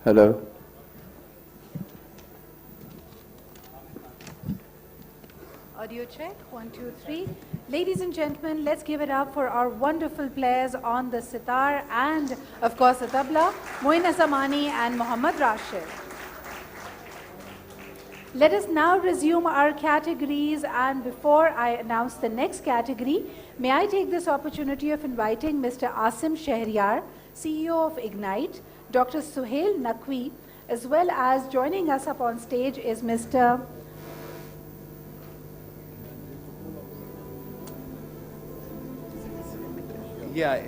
Hello. Audio check, 1, 2, 3. Ladies and gentlemen, let's give it up for our wonderful players on the sitar and, of course, the tabla, Moin Asamani and Muhammad Rashid. Let us now resume our categories, and before I announce the next category, may I take this opportunity of inviting Mr. Asim Shahryar, CEO of Ignite, Dr. Suhail Naqvi, as well as joining us up on stage is Mr. Yeah,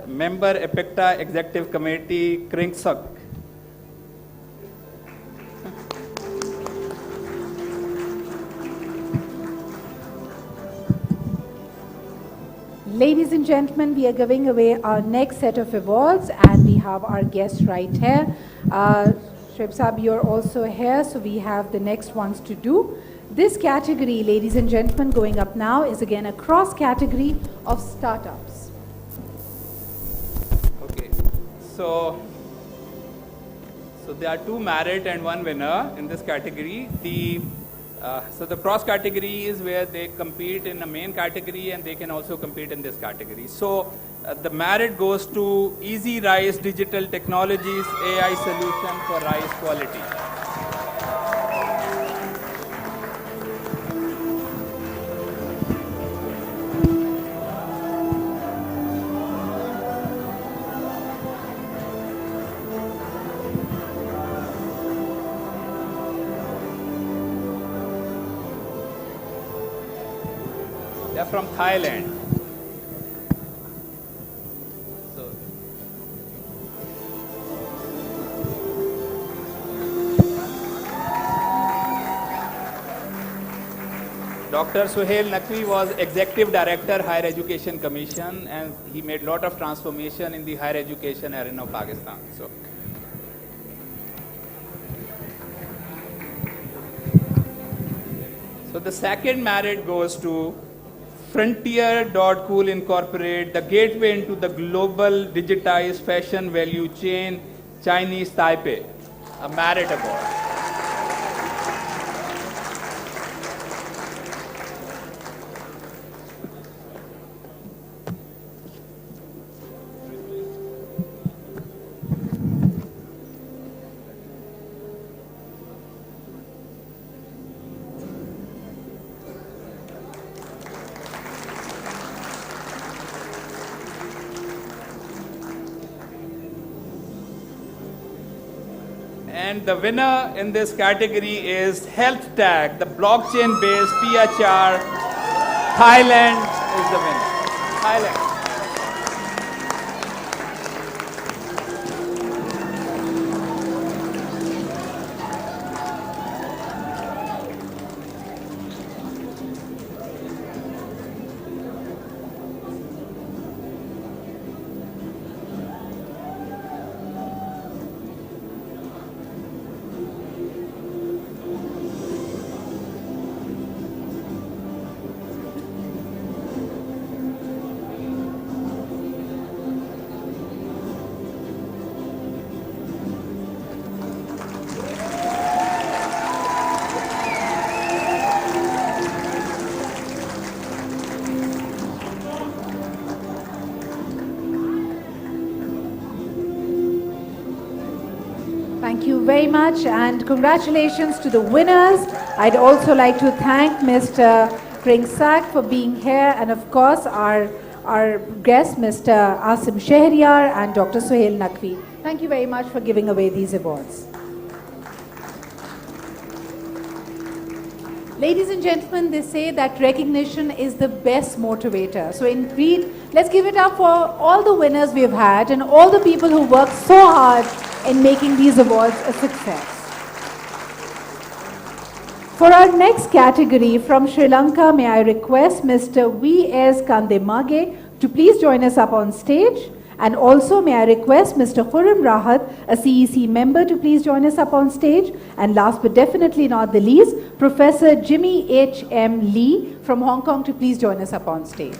member APICTA Executive Committee, Kringsuk. Ladies and gentlemen, we are giving away our next set of awards, and we have our guests right here. Shrib Saab, you're also here, so we have the next ones to do. This category, ladies and gentlemen, going up now is again a cross category of startups. Okay, so there are 2 merit and 1 winner in this category. So the cross category is where they compete in the main category and they can also compete in this category. So the merit goes to Easy Rice Digital Technologies AI Solution for Rice Quality. They are from Thailand. So, Dr. Suhail Naqvi was Executive Director, Higher Education Commission, and he made a lot of transformation in the higher education arena of Pakistan. So the second merit goes to Frontier.Cool Incorporate, the gateway into the global digitized fashion value chain, Chinese Taipei, a merit award. And the winner in this category is Health Tech, the blockchain-based PHR. Thailand is the winner. Thailand. Thank you very much, and congratulations to the winners. I'd also like to thank Mr. Kringsuk for being here, and of course our guests, Mr. Asim Shahryar and Dr. Suhail Naqvi. Thank you very much for giving away these awards. Ladies and gentlemen, they say that recognition is the best motivator. So indeed, let's give it up for all the winners we've had and all the people who worked so hard in making these awards a success. For our next category from Sri Lanka, may I request Mr. V.S. Kandemage to please join us up on stage. And also may I request Mr. Khurram Rahat, a CEC member, to please join us up on stage. And last but definitely not the least, Professor Jimmy H.M. Lee from Hong Kong to please join us up on stage.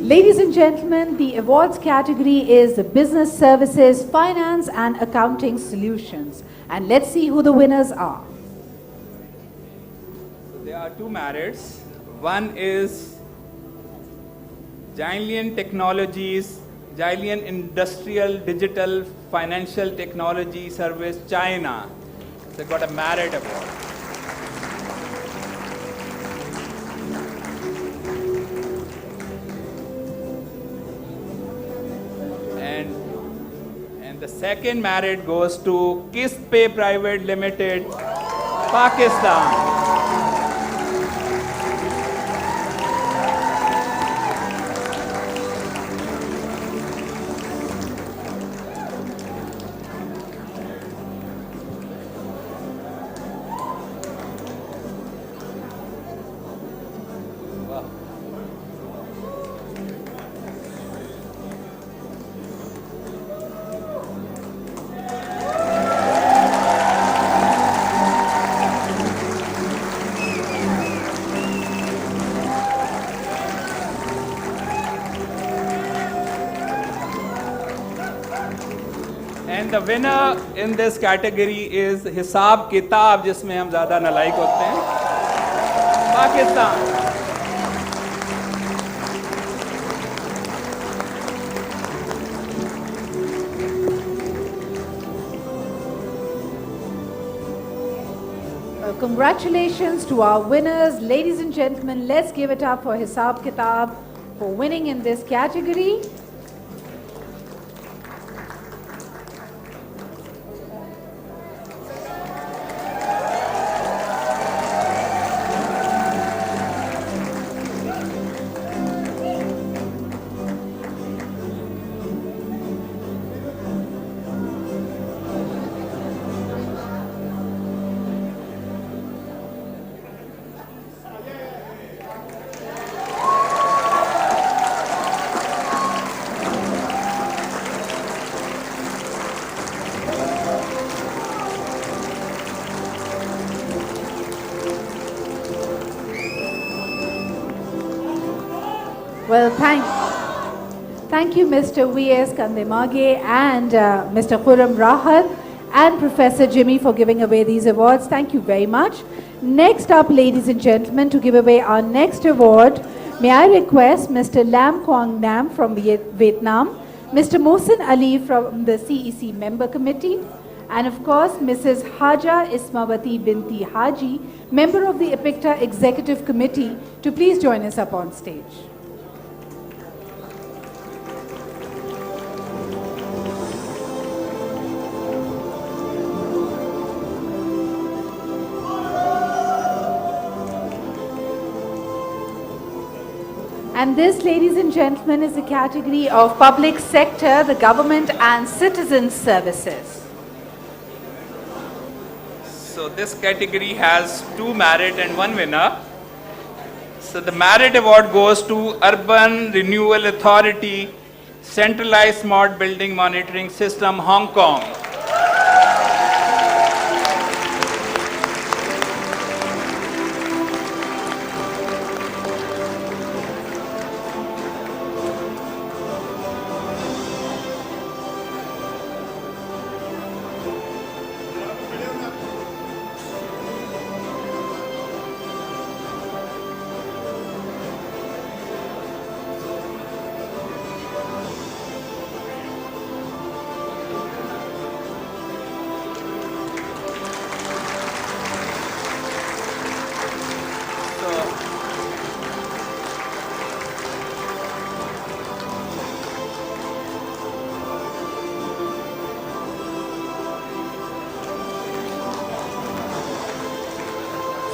Ladies and gentlemen, the awards category is the Business Services, Finance and Accounting Solutions. And let's see who the winners are. So there are two merits. One is Giant Technologies, Giant Industrial Digital Financial Technology Service, China. They got a merit award. And the second merit goes to KISS Pay Private Limited, Pakistan. And the winner in this category is हिसाब किताब, जिसमें हम ज़्यादा नालायक होते हैं, Pakistan. Congratulations to our winners. Ladies and gentlemen, let's give it up for Hisab Kitab for winning in this category. Well, thank you, Mr. V.S. Kandemage and Mr. Khurram Rahat and Professor Jimmy for giving away these awards. Thank you very much. Next up, ladies and gentlemen, to give away our next award, may I request Mr. Lam Quang Nam from Vietnam, Mr. Mohsin Ali from the CEC Member Committee, and of course, Mrs. Haja Ismawati Binti Haji, member of the APICTA Executive Committee, to please join us up on stage. And this, ladies and gentlemen, is the category of public sector, the government and citizen services. So this category has two merit and one winner. So the merit award goes to Urban Renewal Authority, Centralized Smart Building Monitoring System, Hong Kong.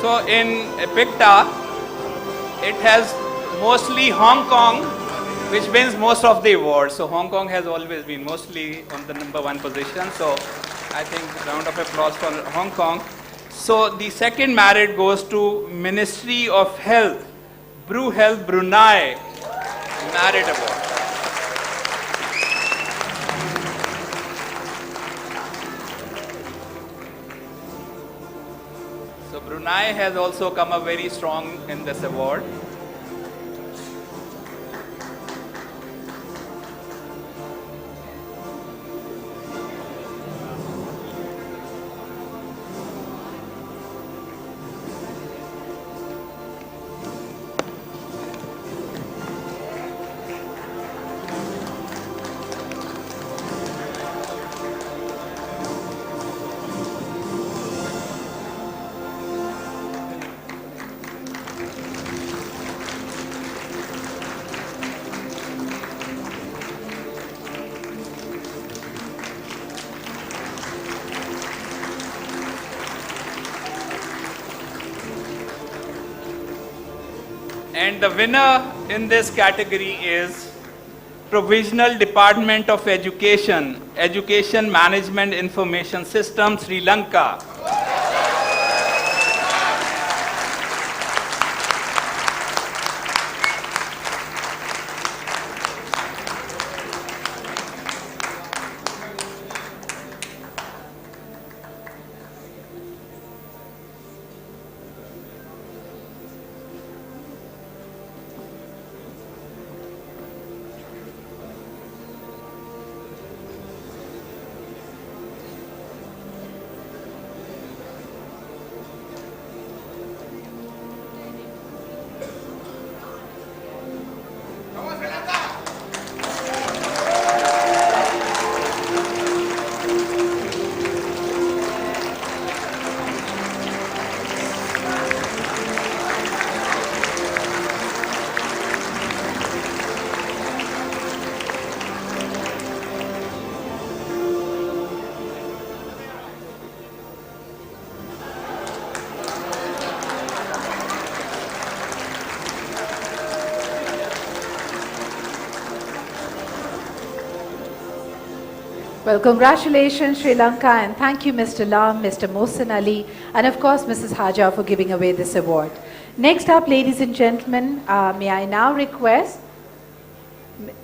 So in APICTA, it has mostly Hong Kong, which wins most of the awards. So Hong Kong has always been mostly on the #1 position. So I think round of applause for Hong Kong. So the second merit goes to Ministry of Health, Health Brunei, Merit Award. So Brunei has also come up very strong in this award. And the winner in this category is Provisional Department of Education, Education Management Information System, Sri Lanka. Well, congratulations, Sri Lanka, and thank you, Mr. Lam, Mr. Mohsin Ali, and of course, Mrs. Haja for giving away this award. Next up, ladies and gentlemen, may I now request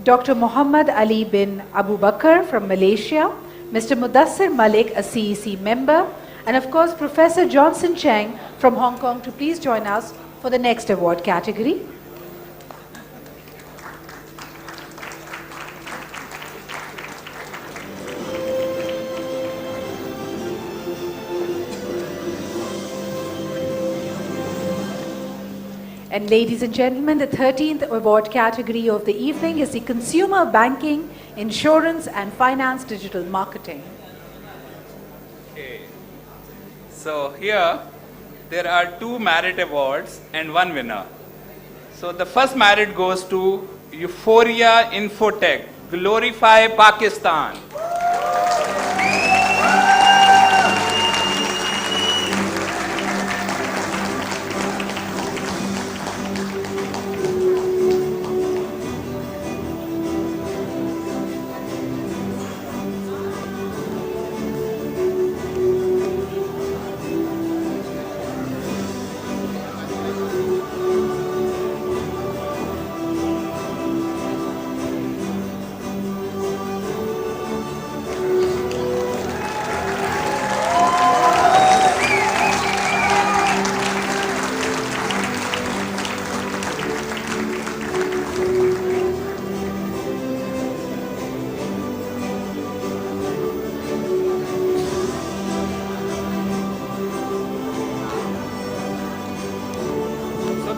Dr. Muhammad Ali bin Abu Bakr from Malaysia, Mr. Mudassir Malik, a CEC member, and of course, Professor Johnson Cheng from Hong Kong to please join us for the next award category. And ladies and gentlemen, the 13th award category of the evening is the Consumer Banking, Insurance and Finance Digital Marketing. Okay. So here, there are 2 merit awards and 1 winner. So the first merit goes to Euphoria Infotech, Glorify Pakistan.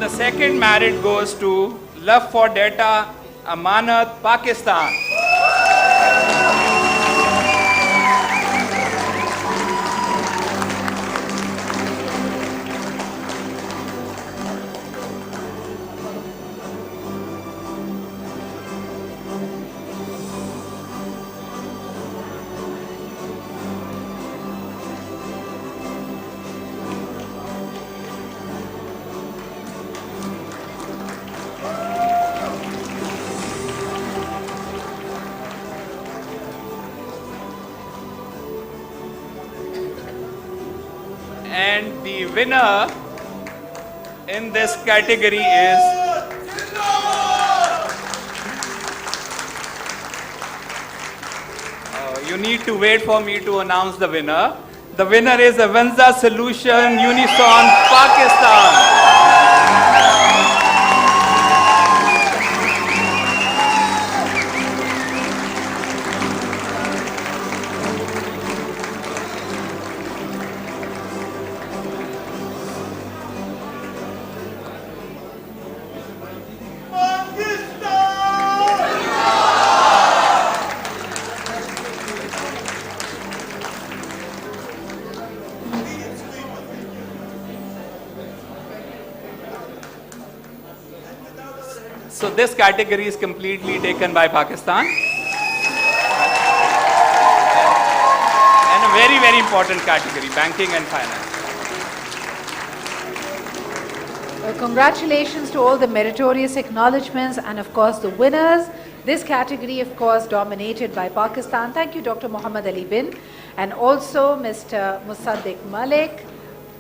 The second merit goes to Love for Data, Amanat, Pakistan. And the winner in this category is you need to wait for me to announce the winner. The winner is Avanza Solution Unison Pakistan. So this category is completely taken by Pakistan. And a very, very important category, banking and finance. Well, congratulations to all the meritorious acknowledgements and, of course, the winners. This category, of course, dominated by Pakistan. Thank you, Dr. Muhammad Ali Bin, and also Mr. Musaddiq Malik,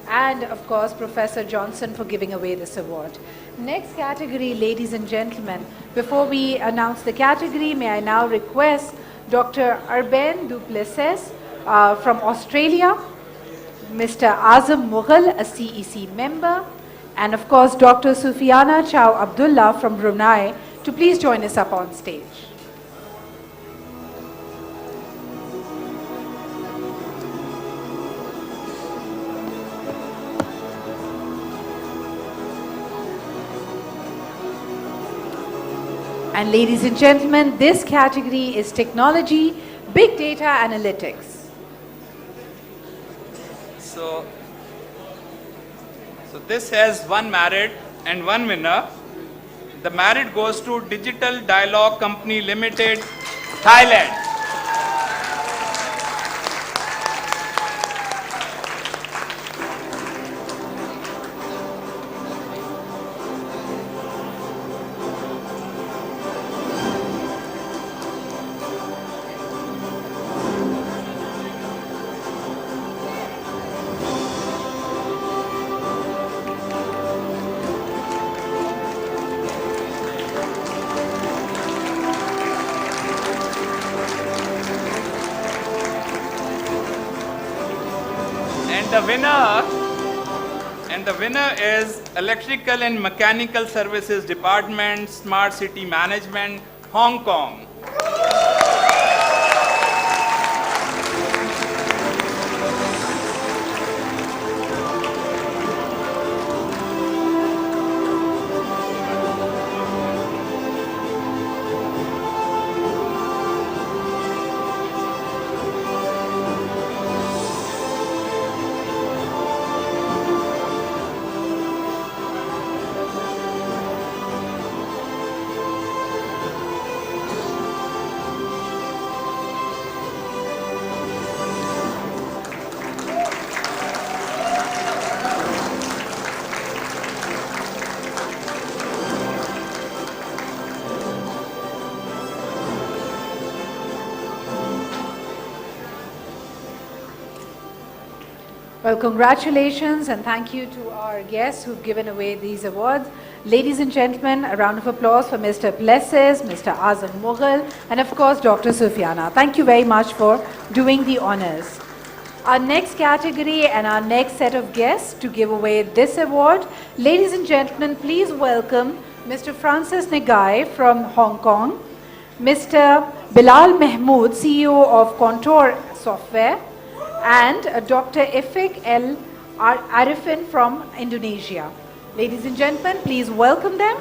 and, of course, Professor Johnson for giving away this award. Next category, ladies and gentlemen. Before we announce the category, may I now request Dr. Arben Duplessis from Australia, Mr. Azam Mughal, a CEC member, and of course Dr. Sufiana Chow Abdullah from Brunei to please join us up on stage. And ladies and gentlemen, this category is technology, big data analytics. So this has one merit and one winner. The merit goes to Digital Dialogue Company Limited, Thailand. And the winner is Electrical and Mechanical Services Department, Smart City Management, Hong Kong. Well, congratulations and thank you to our guests who've given away these awards. Ladies and gentlemen, a round of applause for Mr. Plessis, Mr. Azam Mughal, and of course, Dr. Sufiana. Thank you very much for doing the honors. Our next category and our next set of guests to give away this award. Ladies and gentlemen, please welcome Mr. Francis Negai from Hong Kong, Mr. Bilal Mahmood, CEO of Contour Software, and Dr. Ifik El Arifin from Indonesia. Ladies and gentlemen, please welcome them.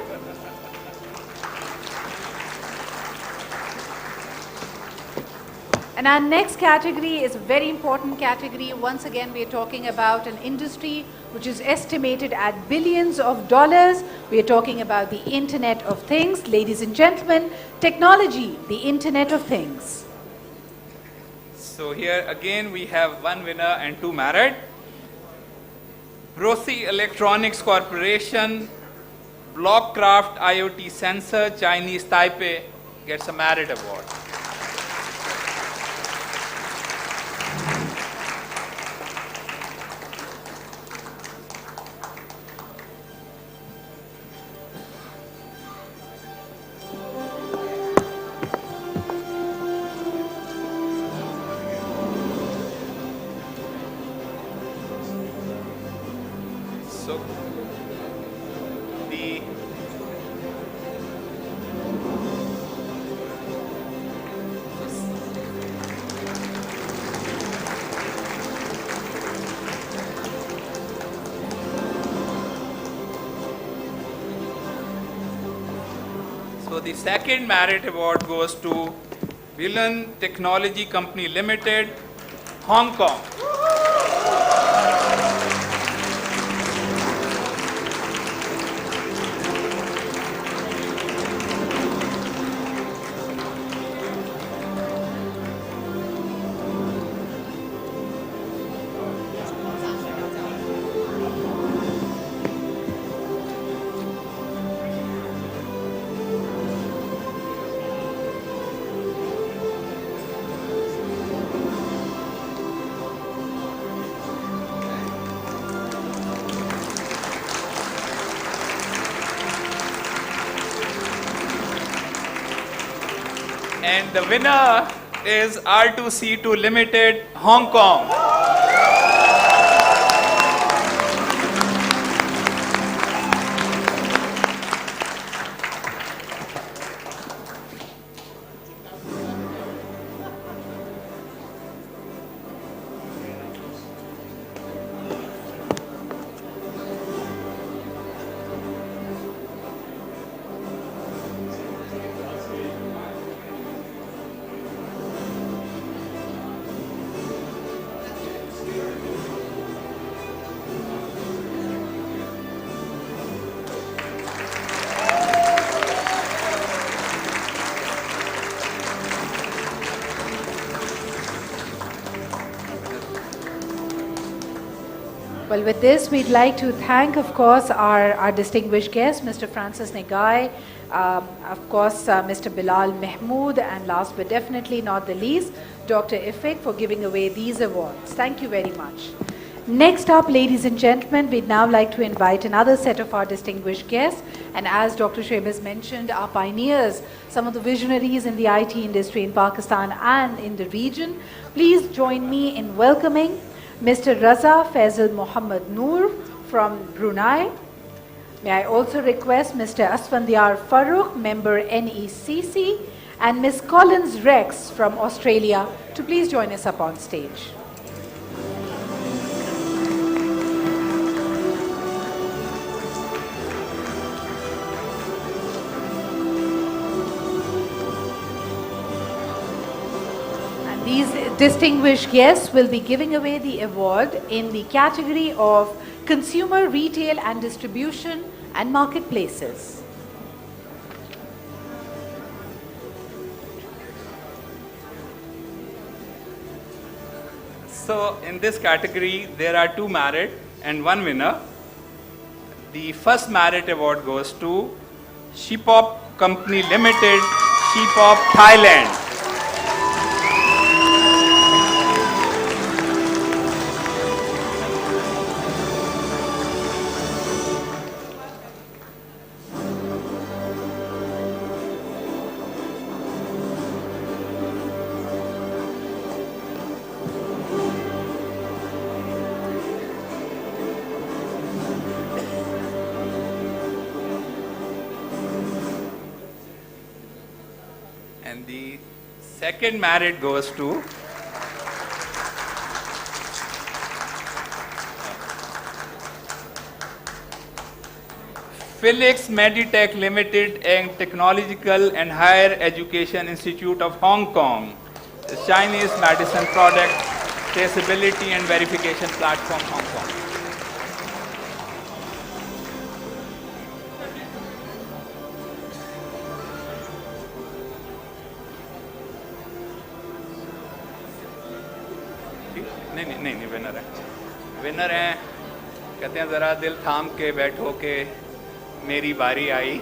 And our next category is a very important category. Once again, we are talking about an industry which is estimated at billions of dollars. We are talking about the Internet of Things. Ladies and gentlemen, technology, the Internet of Things. So here again we have one winner and two merit. Rossi Electronics Corporation, Blockcraft IoT Sensor, Chinese Taipei gets a merit award. So the second merit award goes to Villain Technology Company Limited, Hong Kong. And the winner is R2C2 Limited, Hong Kong. Well, with this, we'd like to thank, of course, our distinguished guest, Mr. Francis Negai, of course, Mr. Bilal Mahmood, and last but definitely not the least, Dr. Ifik, for giving away these awards. Thank you very much. Next up, ladies and gentlemen, we'd now like to invite another set of our distinguished guests. And as Dr. Shoaib has mentioned, our pioneers, some of the visionaries in the IT industry in Pakistan and in the region. Please join me in welcoming Mr. Raza Faisal Muhammad Noor from Brunei. May I also request Mr. Asfandiar Farooq, member NECC, and Ms. Collins Rex from Australia to please join us up on stage. These distinguished guests will be giving away the award in the category of Consumer, Retail and Distribution and Marketplaces. So in this category, there are 2 merit and 1 winner. The first merit award goes to Shipop Company Limited, Shipop, Thailand. And the second merit goes to Felix Meditech Limited and Technological and Higher Education Institute of Hong Kong, the Chinese medicine product traceability and verification platform, Hong Kong. नहीं winner है कहते हैं ज़रा दिल थाम के बैठो के मेरी बारी आई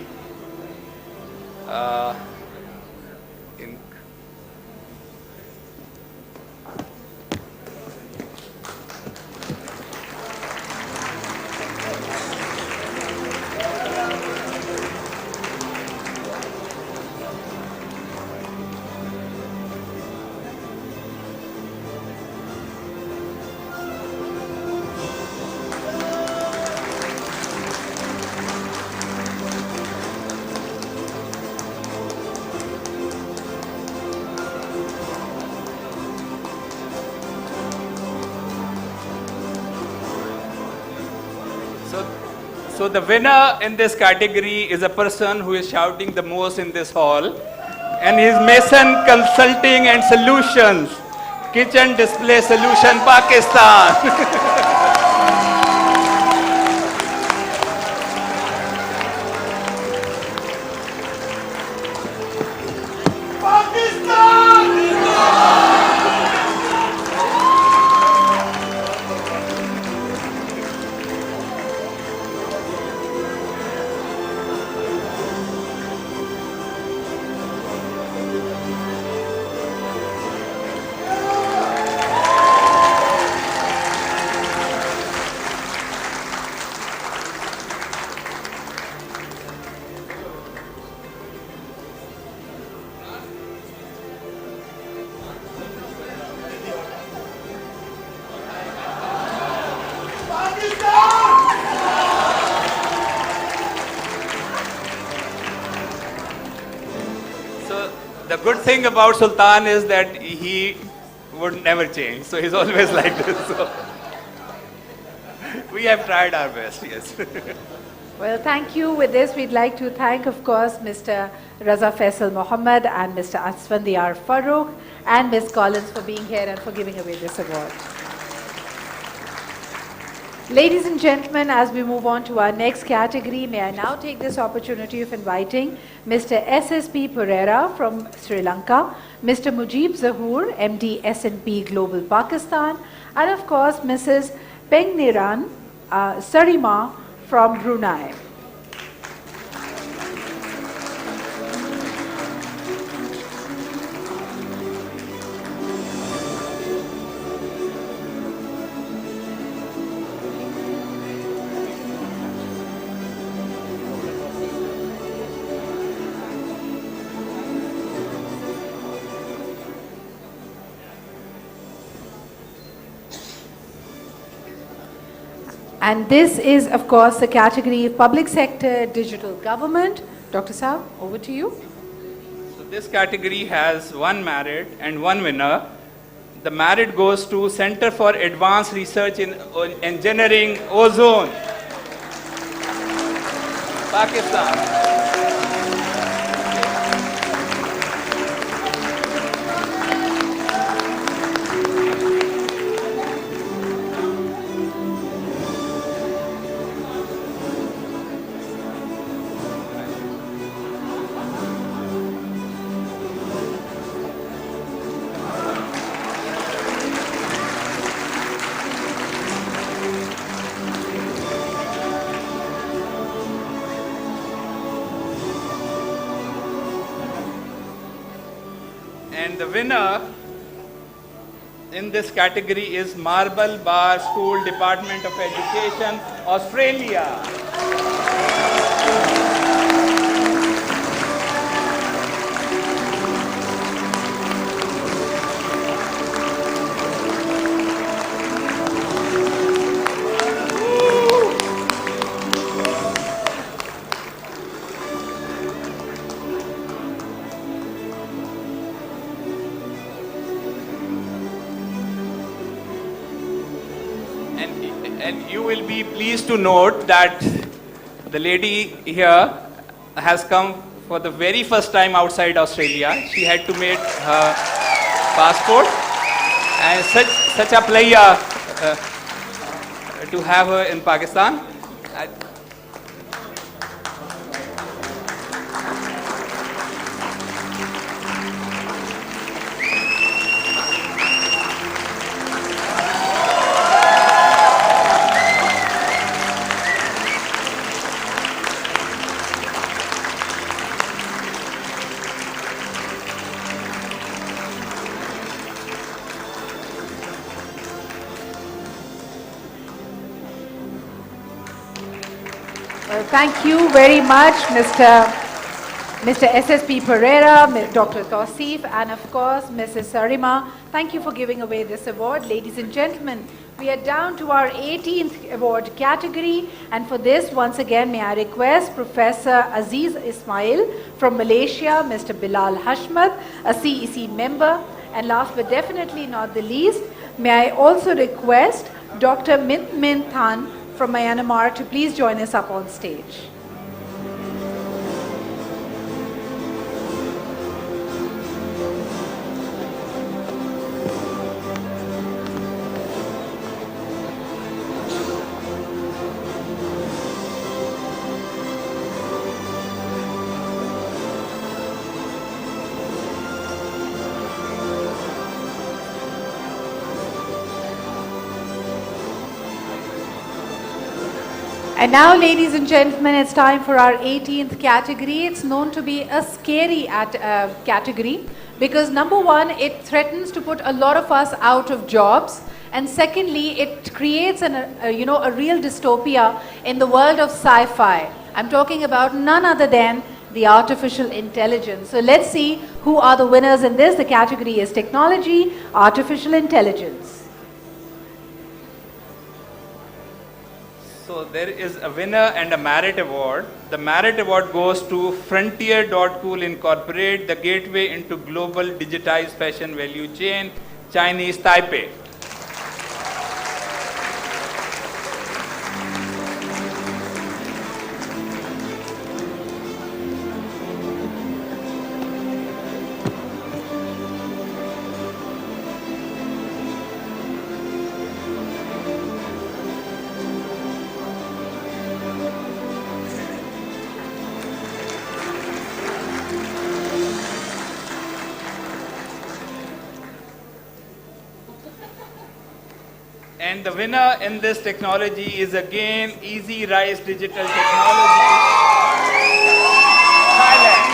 So the winner in this category is a person who is shouting the most in this hall, and is Mason Consulting and Solutions, Kitchen Display Solution, Pakistan. The good thing about Sultan is that he would never change. So he's always like this. So we have tried our best, yes. Well, thank you. With this, we'd like to thank, of course, Mr. Raza Faisal Mohammed and Mr. Asfandiar Farooq and Ms. Collins for being here and for giving away this award. Ladies and gentlemen, as we move on to our next category, may I now take this opportunity of inviting Mr. S.S.P. Pereira from Sri Lanka, Mr. Mujib Zahoor, MD S&P Global Pakistan, and of course, Mrs. Pengniran Sarima from Brunei. And this is, of course, the category of public sector digital government. Dr. Saab, over to you. So this category has one merit and one winner. The merit goes to Center for Advanced Research in Engineering, Ozone, Pakistan. And the winner in this category is Marble Bar School, Department of Education, Australia. And you will be pleased to note that the lady here has come for the very first time outside Australia. She had to make her passport, and such a player to have her in Pakistan. Well, thank you very much, Mr. S.S.P. Pereira, Dr. Tausif, and of course, Mrs. Sarima. Thank you for giving away this award. Ladies and gentlemen, we are down to our 18th award category, and for this, once again, may I request Professor Aziz Ismail from Malaysia, Mr. Bilal Hashmat, a CEC member, and last but definitely not the least, may I also request Dr. Mint Min Than from Myanmar to please join us up on stage. And now, ladies and gentlemen, it's time for our 18th category. It's known to be a scary category because number one, it threatens to put a lot of us out of jobs. And secondly, it creates a real dystopia in the world of sci-fi. I'm talking about none other than the artificial intelligence. So let's see who are the winners in this. The category is technology, artificial intelligence. So there is a winner and a merit award. The merit award goes to Frontier.Cool Incorporate, the gateway into global digitized fashion value chain, Chinese Taipei. And the winner in this technology is again Easy Rise Digital Technology, Thailand.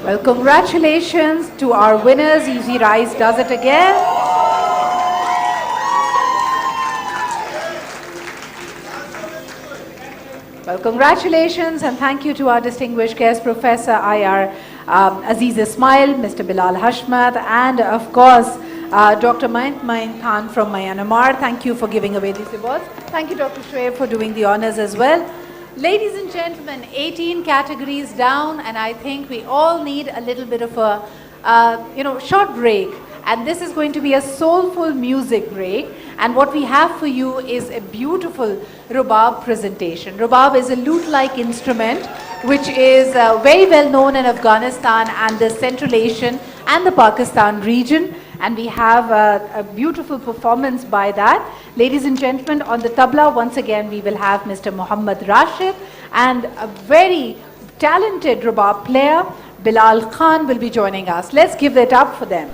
Well, congratulations to our winners. Easy Rise does it again. Well, congratulations and thank you to our distinguished guest, Professor IR Aziz Ismail, Mr. Bilal Hashmat, and of course, Dr. Main Khan from Myanmar. Thank you for giving away these awards. Thank you, Dr. Shoaib, for doing the honors as well. Ladies and gentlemen, 18 categories down, and I think we all need a little bit of a short break. And this is going to be a soulful music break. And what we have for you is a beautiful rubab presentation. Rubab is a lute-like instrument which is very well known in Afghanistan and the Central Asian and the Pakistan region. And we have a beautiful performance by that. Ladies and gentlemen, on the tabla, once again, we will have Mr. Muhammad Rashid and a very talented rubab player, Bilal Khan, will be joining us. Let's give it up for them.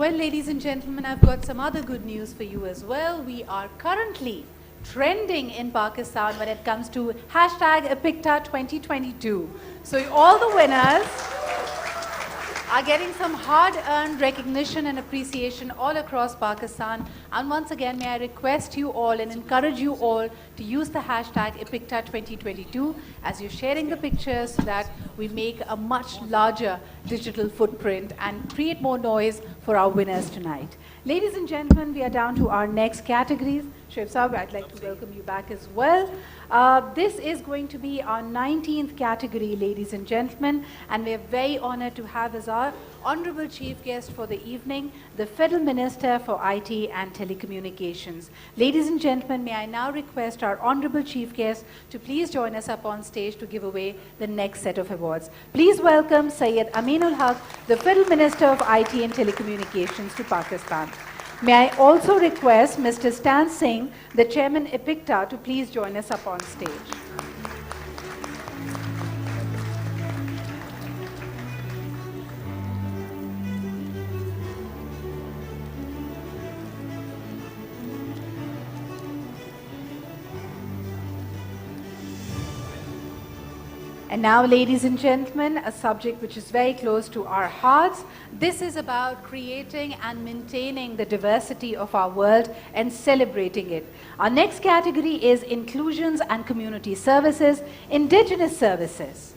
Well, ladies and gentlemen, I've got some other good news for you as well. We are currently trending in Pakistan when it comes to hashtag APICTA 2022. So all the winners are getting some hard-earned recognition and appreciation all across Pakistan. And once again, may I request you all and encourage you all to use the hashtag APICTA 2022 as you're sharing the pictures so that we make a much larger digital footprint and create more noise for our winners tonight. Ladies and gentlemen, we are down to our next categories. Shoaib Saab, I'd like to welcome you back as well. This is going to be our 19th category, ladies and gentlemen, and we're very honored to have as our honorable chief guest for the evening, the Federal Minister for IT and Telecommunications. Ladies and gentlemen, may I now request our honorable chief guest to please join us up on stage to give away the next set of awards. Please welcome Syed Aminul Haq, the Federal Minister of IT and Telecommunications to Pakistan. May I also request Mr. Stan Singh, the Chairman APICTA, to please join us up on stage. And now, ladies and gentlemen, a subject which is very close to our hearts. This is about creating and maintaining the diversity of our world and celebrating it. Our next category is inclusions and community services, indigenous services.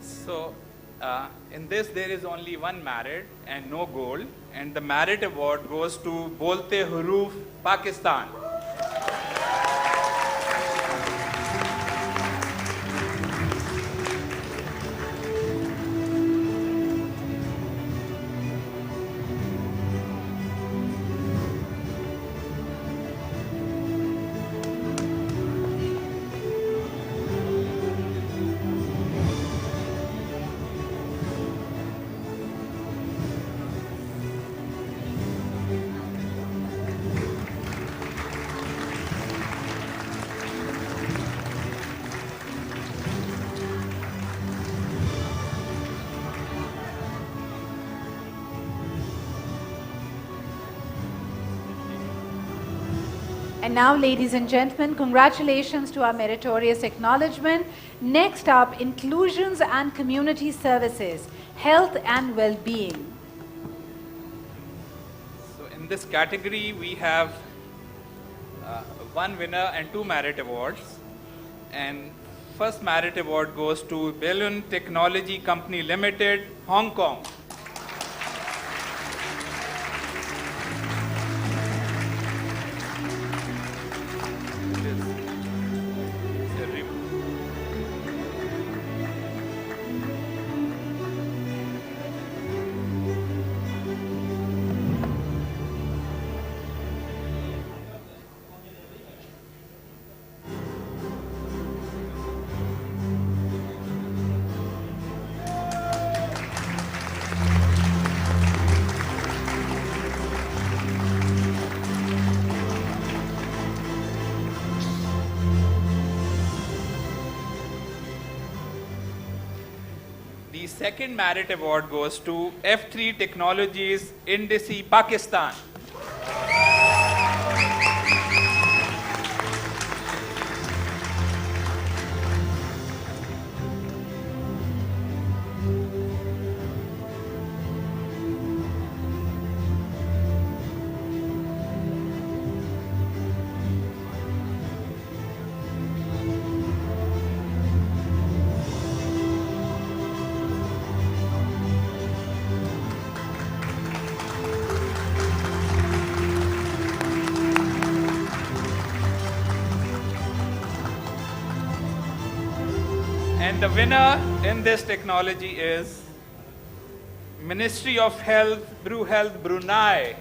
So, in this there is only one merit and no gold, and the merit award goes to Bolte Huruf, Pakistan. And now, ladies and gentlemen, congratulations to our meritorious acknowledgement. Next up, inclusions and community services, health and well-being. So in this category, we have one winner and two merit awards. And first merit award goes to Balloon Technology Company Limited, Hong Kong. The second merit award goes to F3 Technologies, Indisi, Pakistan. And the winner in this technology is Ministry of Health, Brunei.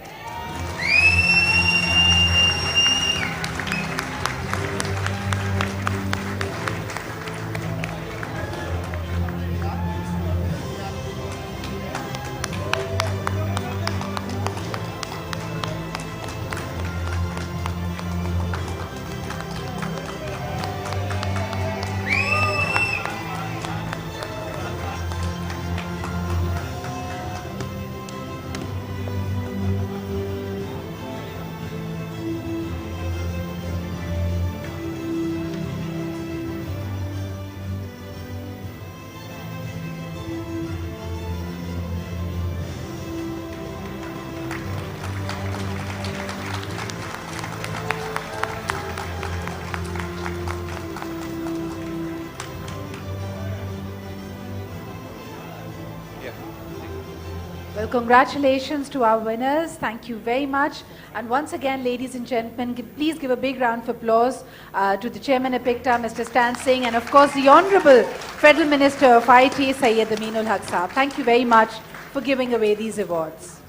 Congratulations to our winners. Thank you very much. And once again, ladies and gentlemen, please give a big round of applause to the Chairman APICTA, Mr. Stan Singh, and of course the Honorable Federal Minister of IT, Syed Aminul Haq Saab. Thank you very much for giving away these awards.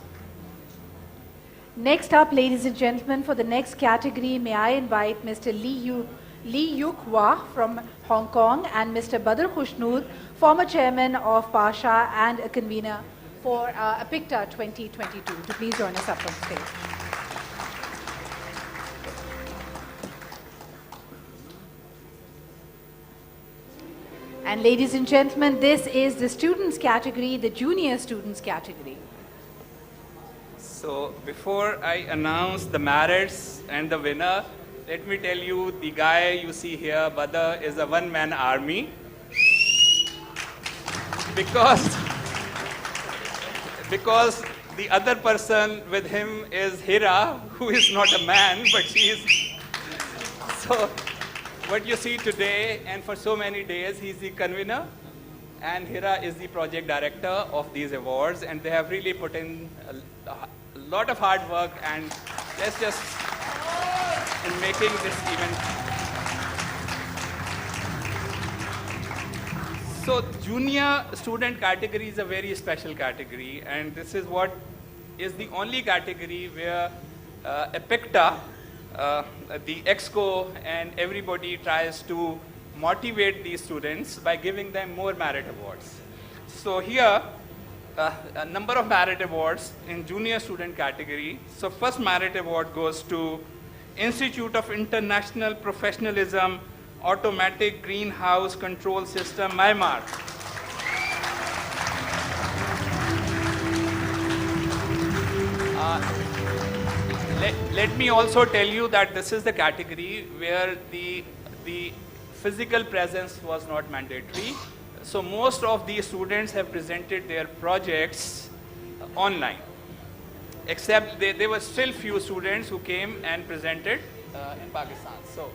Next up, ladies and gentlemen, for the next category, may I invite Mr. Lee Yuk Hwa from Hong Kong and Mr. Badr Khushnud, former chairman of P SHA and a convener for APICTA 2022, to please join us up on stage. And ladies and gentlemen, this is the students category, the junior students category. So before I announce the merits and the winner, let me tell you, the guy you see here, Badr, is a one-man army. Because the other person with him is Hira, who is not a man, but she is. So what you see today, and for so many days, he's the convener, and Hira is the project director of these awards, and they have really put in a lot of hard work, and let's just in making this event. So junior student category is a very special category, and this is what is the only category where APICTA, the EXCO, and everybody tries to motivate these students by giving them more merit awards. So here, a number of merit awards in junior student category. So first merit award goes to Institute of International Professionalism, Automatic Greenhouse Control System, Myanmar. Let me also tell you that this is the category where the physical presence was not mandatory. So most of these students have presented their projects online, except there were still few students who came and presented in Pakistan. So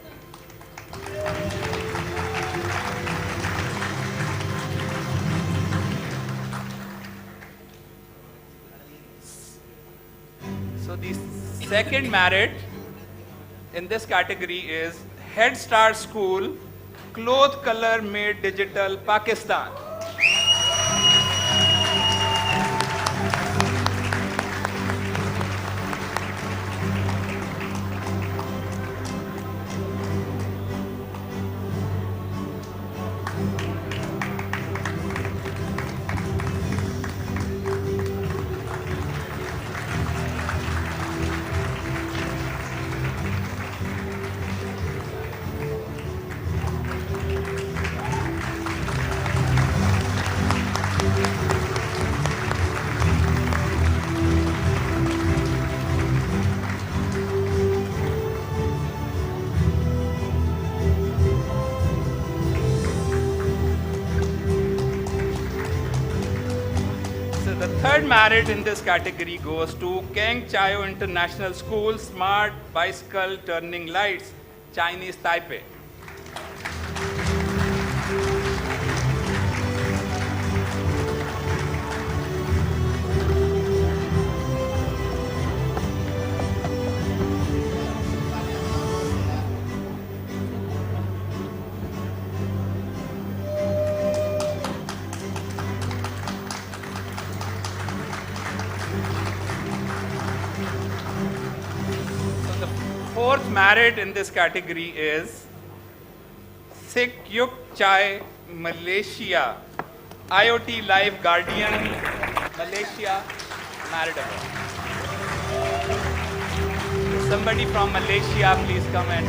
the second merit in this category is Head Start School, Cloth Color Made Digital, Pakistan. The third merit in this category goes to Kang Chayo International School, Smart Bicycle Turning Lights, Chinese Taipei. Fourth merit in this category is Sik Yuk Chai, Malaysia, IoT Life Guardian, Malaysia Merit Award. Somebody from Malaysia, please come and.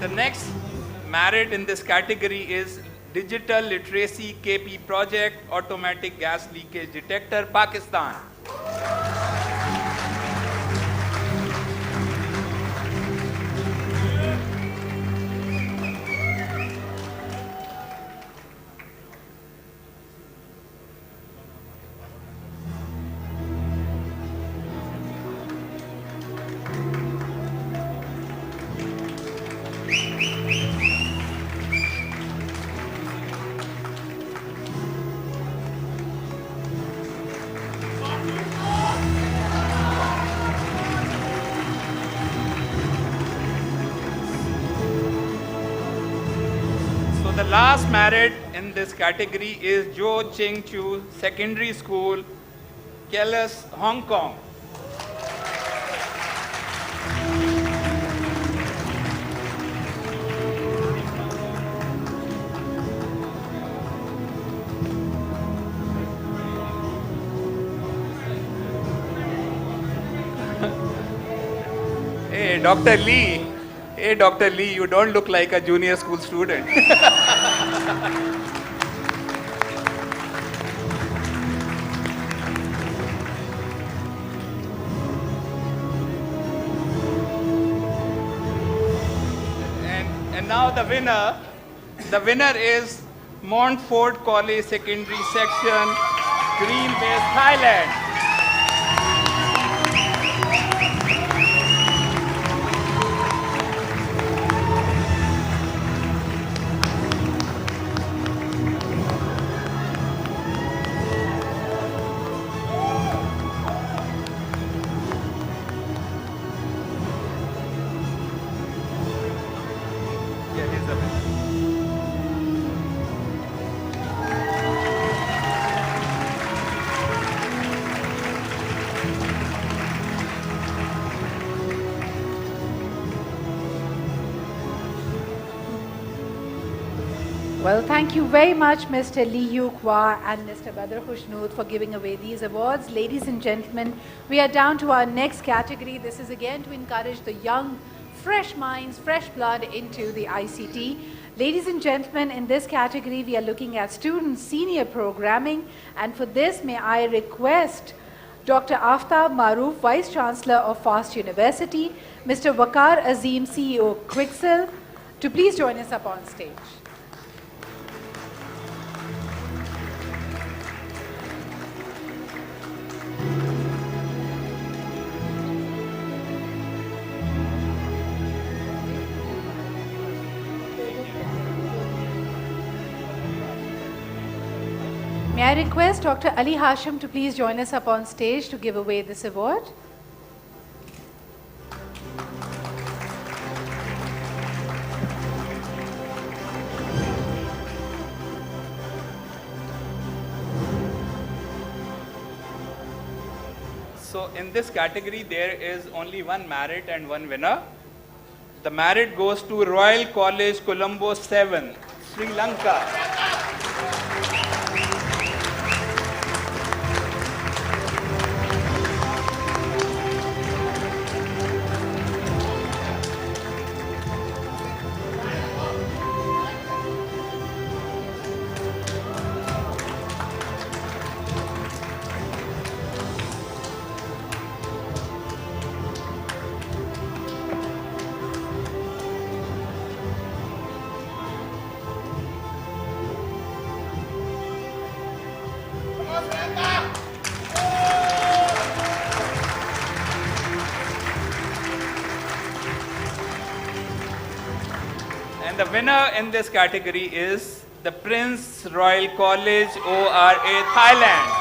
The next merit in this category is Digital Literacy KP Project, Automatic Gas Leakage Detector, Pakistan. So the last merit in this category is Jo Ching Chu Secondary School, Kellis, Hong Kong. Hey, Dr. Lee. Hey, Dr. Lee, you don't look like a junior school student. and now the winner is Montfort College Secondary Section, Green Base, Thailand. Yeah, he's the winner. Well, thank you very much, Mr. Lee Yu Kwa and Mr. Badr Khushnud, for giving away these awards. Ladies and gentlemen, we are down to our next category. This is again to encourage the young, fresh minds, fresh blood into the ICT. Ladies and gentlemen, in this category, we are looking at student senior programming. And for this, may I request Dr. Aftab Maroof, Vice Chancellor of FAST University, Mr. Waqar Azim, CEO, Quixel, to please join us up on stage. May I request Dr. Ali Hashim to please join us up on stage to give away this award? So in this category, there is only one merit and one winner. The merit goes to Royal College Colombo 7, Sri Lanka. And the winner in this category is the Prince Royal College, ORA, Thailand.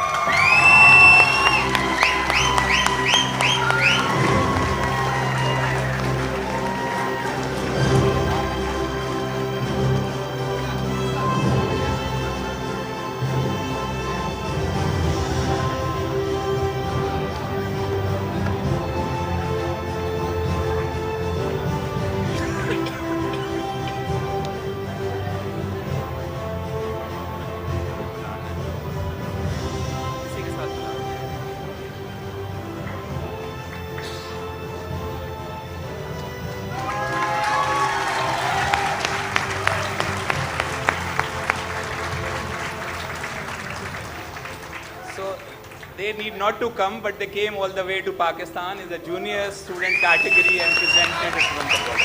need not to come, but they came all the way to Pakistan. Is a junior student category and presented it wonderful.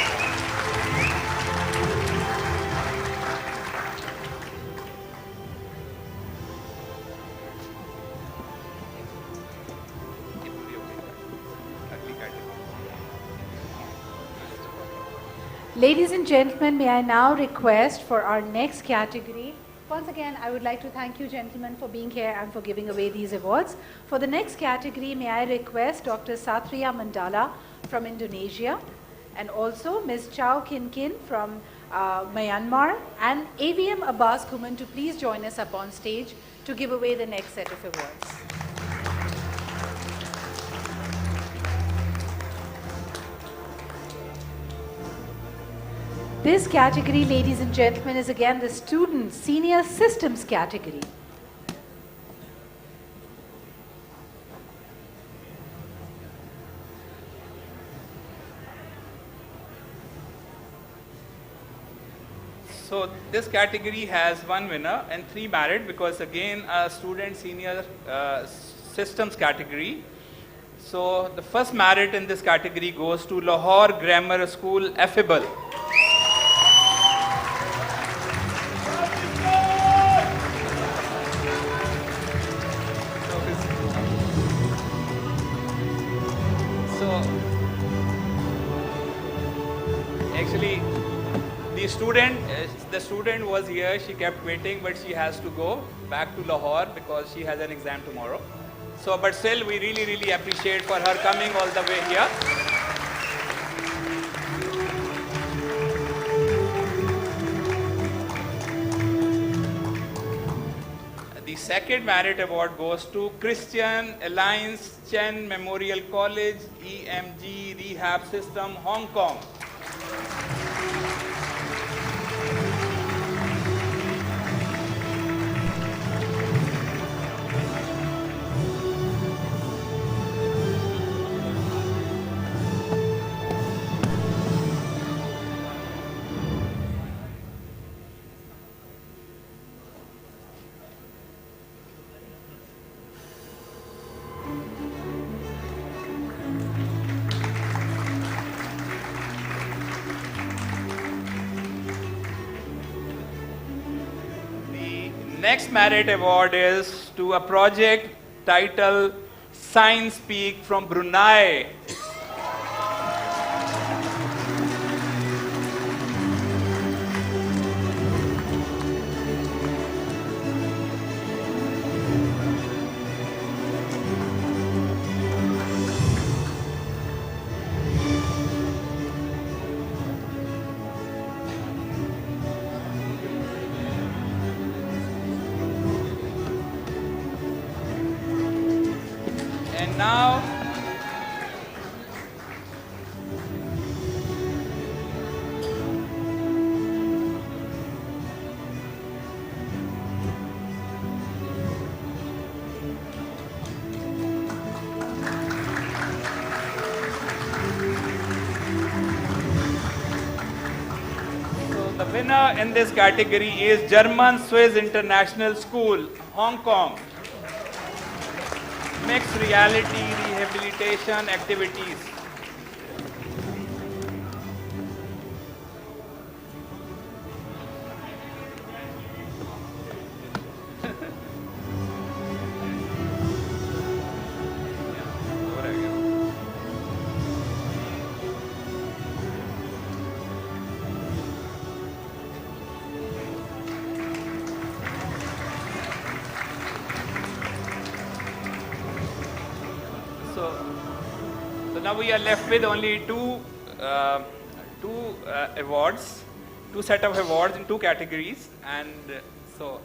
Ladies and gentlemen, may I now request for our next category. Once again, I would like to thank you gentlemen for being here and for giving away these awards. For the next category, may I request Dr. Satria Mandala from Indonesia, and also Ms. Chow Kin Kin from Myanmar, and AVM Abbas Kuman to please join us up on stage to give away the next set of awards. This category, ladies and gentlemen, is again the Student Senior Systems category. So this category has one winner and 3 merit, because again a student senior systems category. So the first merit in this category goes to Lahore Grammar School, Affable. Actually, the student was here, she kept waiting, but she has to go back to Lahore because she has an exam tomorrow. So, but still, we really appreciate for her coming all the way here. The second merit award goes to Christian Alliance Chen Memorial College, EMG Rehab System, Hong Kong. Next merit award is to a project titled Science Peak from Brunei. And now, the winner in this category is German Swiss International School, Hong Kong. Mixed reality rehabilitation activities. So now we are left with only two awards, two set of awards in 2 categories, and it's a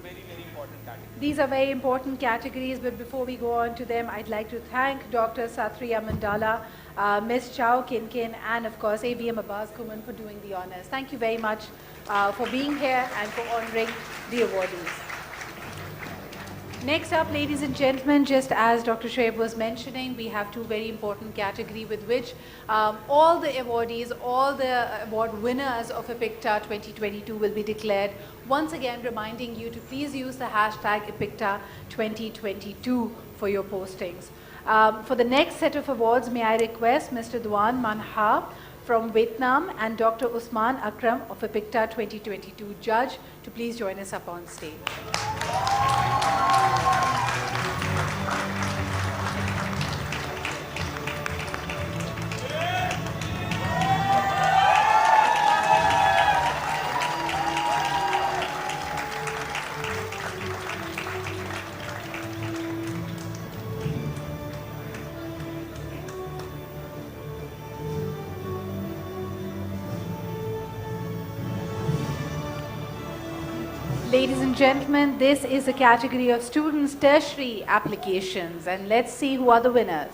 very important category. These are very important categories, but before we go on to them, I'd like to thank Dr. Satria Mandala, Ms. Chow Kin Kin, and of course AVM Abbas Kuman for doing the honors. Thank you very much for being here and for honoring the awardees. Next up, ladies and gentlemen, just as Dr. Shoaib was mentioning, we have two very important categories with which all the awardees, all the award winners of APICTA 2022 will be declared. Once again, reminding you to please use the hashtag APICTA 2022 for your postings. For the next set of awards, may I request Mr. Duan Manha from Vietnam and Dr. Usman Akram of APICTA 2022 judge to please join us up on stage. Ladies and gentlemen, this is a category of students' tertiary applications, and let's see who are the winners.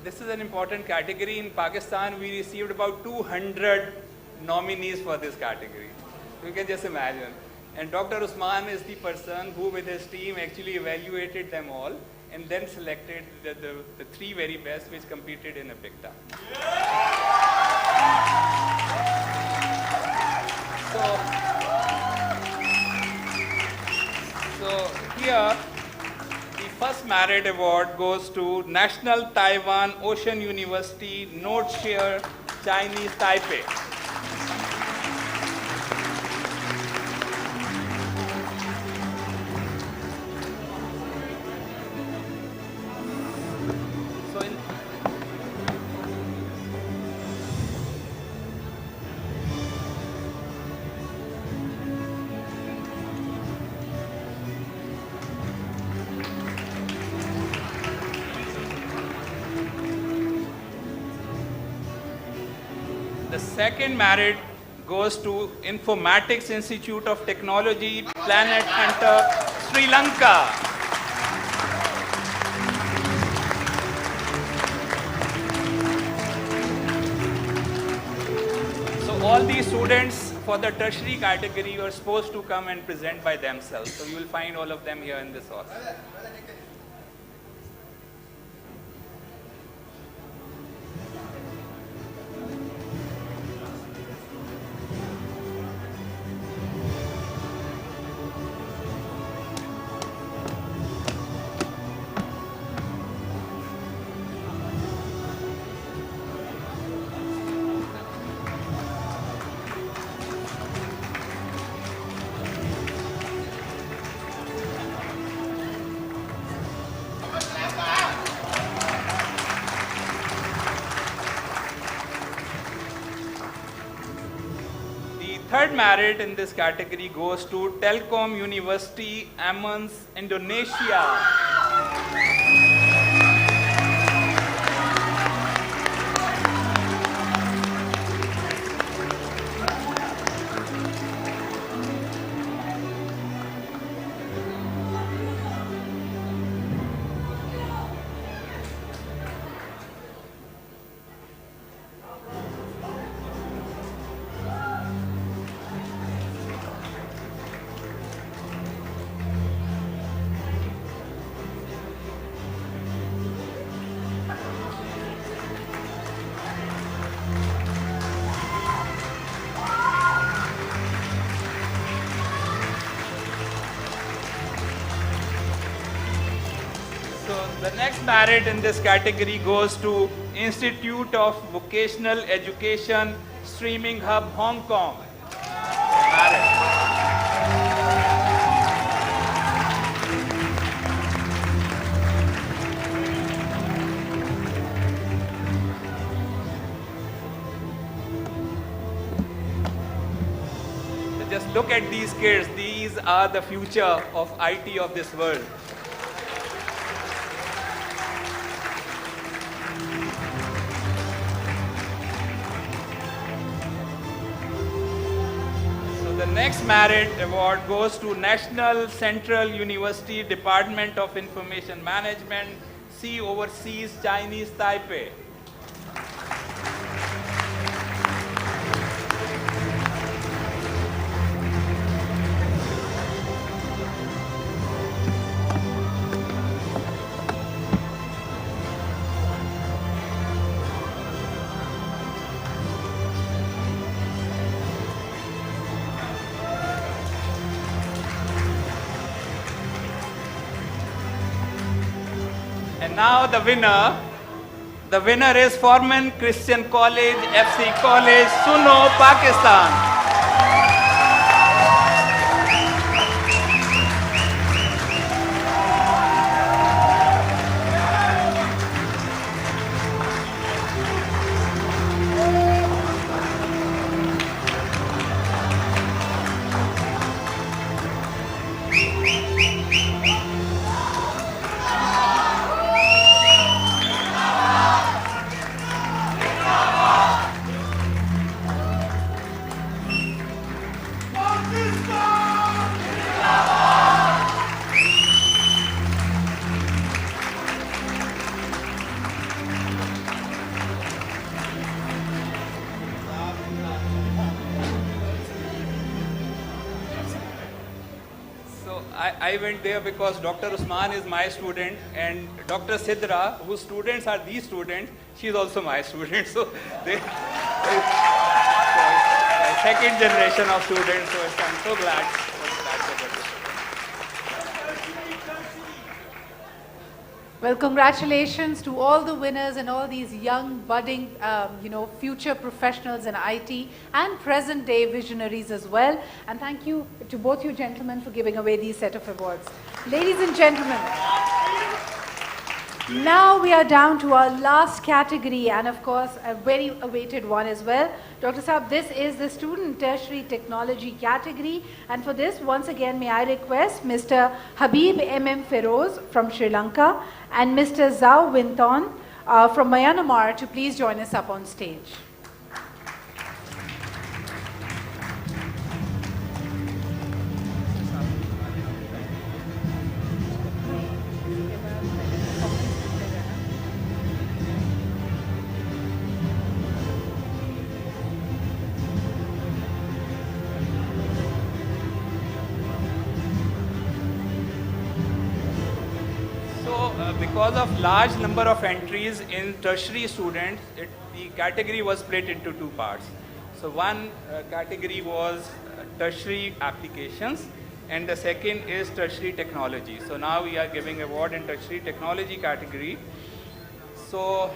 This is an important category. In Pakistan, we received about 200 nominees for this category. You can just imagine. And Dr. Usman is the person who, with his team, actually evaluated them all and then selected the three very best which competed in APICTA. So here, the first merit award goes to National Taiwan Ocean University Note Share Chinese Taipei. The second merit goes to Informatics Institute of Technology, Planet Hunter, Sri Lanka. So all these students for the tertiary category were supposed to come and present by themselves. So you will find all of them here in this hall. Third merit in this category goes to Telecom University, Amans, Indonesia. The next merit in this category goes to Institute of Vocational Education, Streaming Hub, Hong Kong. Merit. So just look at these kids. These are the future of IT of this world. The next merit award goes to National Central University Department of Information Management, C Overseas Chinese Taipei. And now the winner. The winner is Foreman Christian College, FC College, Suno, Pakistan. I went there because Dr. Usman is my student and Dr. Sidra, whose students are these students, she is also my student. So they second generation of students. So I'm so glad. Well, congratulations to all the winners and all these young, budding, future professionals in IT and present-day visionaries as well. And thank you to both you gentlemen for giving away these set of awards. Ladies and gentlemen, now we are down to our last category and of course a very awaited one as well. Dr. Saab, this is the Student Tertiary Technology category, and for this once again may I request Mr. Habib M.M. Feroz from Sri Lanka and Mr. Zhao Winton from Myanmar to please join us up on stage. Because of large number of entries in tertiary students, the category was split into two parts. So one category was tertiary applications and the second is tertiary technology. So now we are giving award in tertiary technology category. So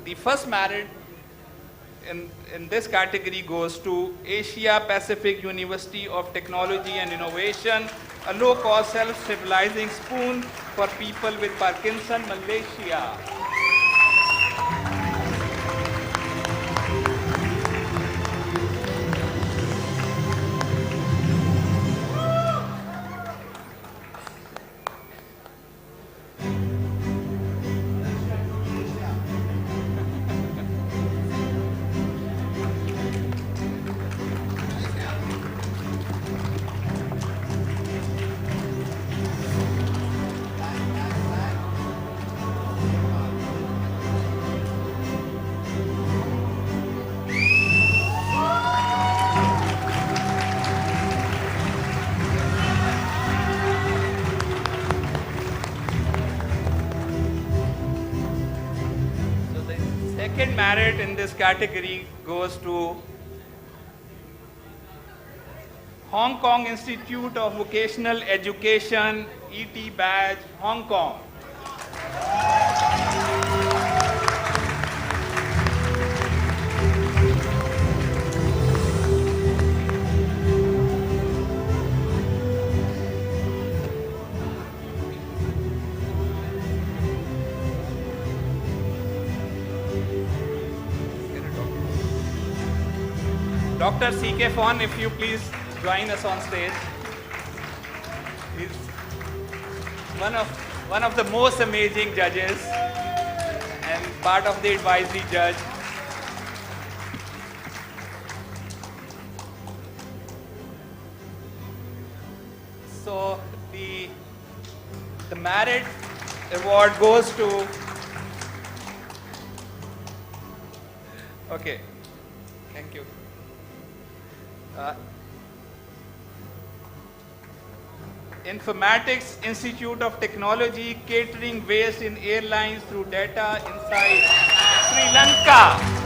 the first merit in this category goes to Asia Pacific University of Technology and Innovation, a low-cost self-stabilizing spoon for people with Parkinson, Malaysia. Second merit in this category goes to Hong Kong Institute of Vocational Education, ET badge, Hong Kong. Dr. C.K. Fon, if you please join us on stage. He's one of the most amazing judges and part of the advisory judge. So the merit award goes to, okay, thank you. Informatics Institute of Technology, catering waste in airlines through data inside Sri Lanka.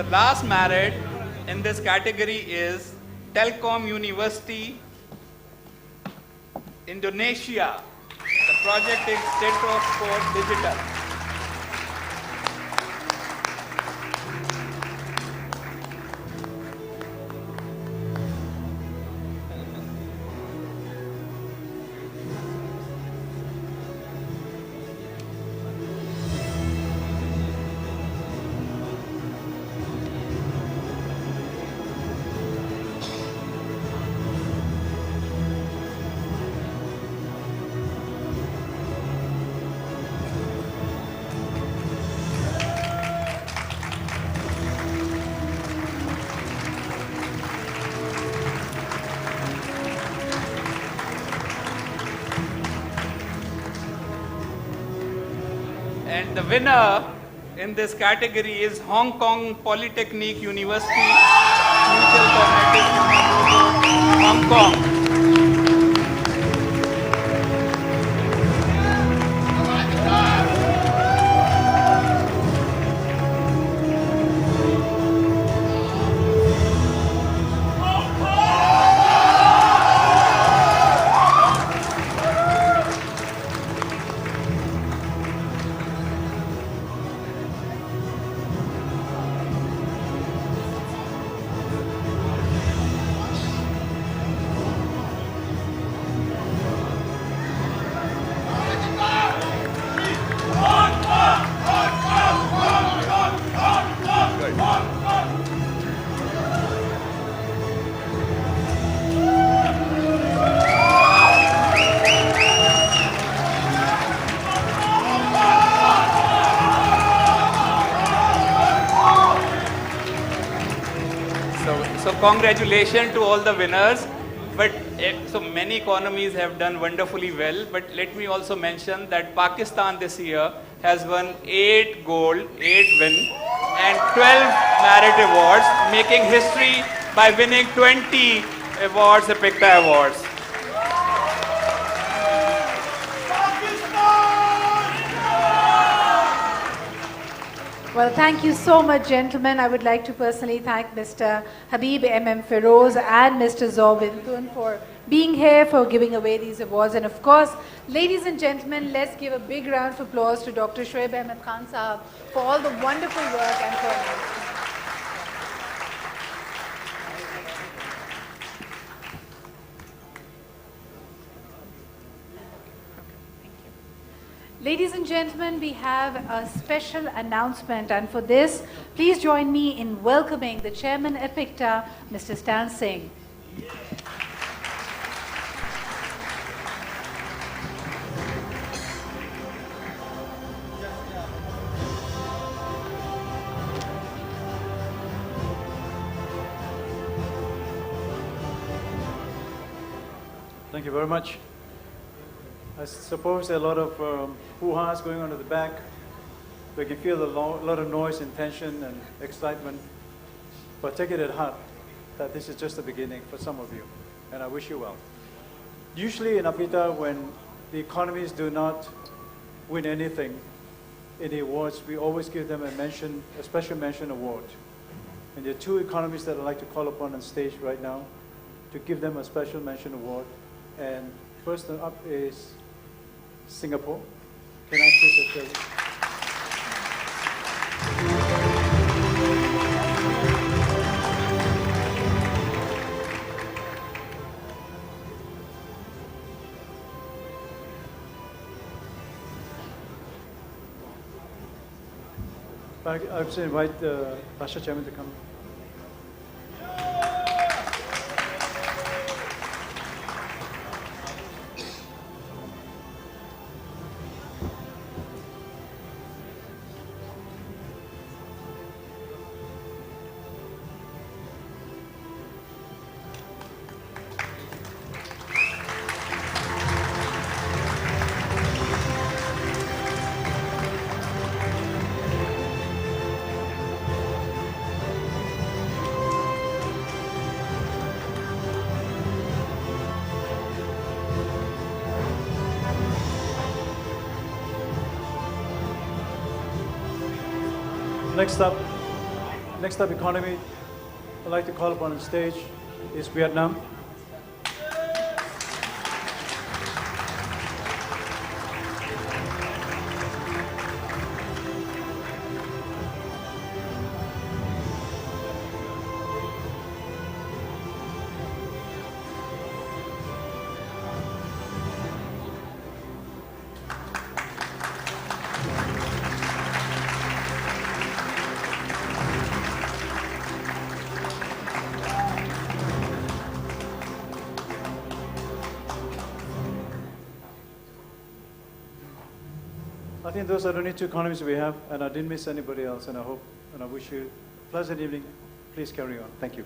the last merit in this category is Telecom University, Indonesia. The project is Sport Digital. And the winner in this category is Hong Kong Polytechnic University, Mutual Cognitive Hong Kong. So congratulations to all the winners. But so many economies have done wonderfully well. But let me also mention that Pakistan this year has won 8 gold, 8 win, and 12 merit awards, making history by winning 20 awards, APICTA awards. Well, thank you so much, gentlemen. I would like to personally thank Mr. Habib M.M. Feroz and Mr. Zaw Bintun for being here, for giving away these awards. And of course, ladies and gentlemen, let's give a big round of applause to Dr. Shoaib Ahmed Khan Sahab for all the wonderful work and for announcement. Ladies and gentlemen, we have a special announcement, and for this, please join me in welcoming the Chairman APICTA, Mr. Stan Singh. Thank you very much. I suppose there are a lot of hoo-has going on at the back. We can feel a lot of noise and tension and excitement. But take it at heart that this is just the beginning for some of you, and I wish you well. Usually in APICTA, when the economies do not win anything in the awards, we always give them a special mention award. And there are 2 economies that I'd like to call upon on stage right now to give them a special mention award. And first up is Singapore. Can I please have you? I would say invite the Pasha Chairman to come. Next up, Next up, economy. I'd like to call upon on stage is Vietnam. I think those are the only two economies we have, and I didn't miss anybody else, and I hope and I wish you a pleasant evening. Please carry on. Thank you.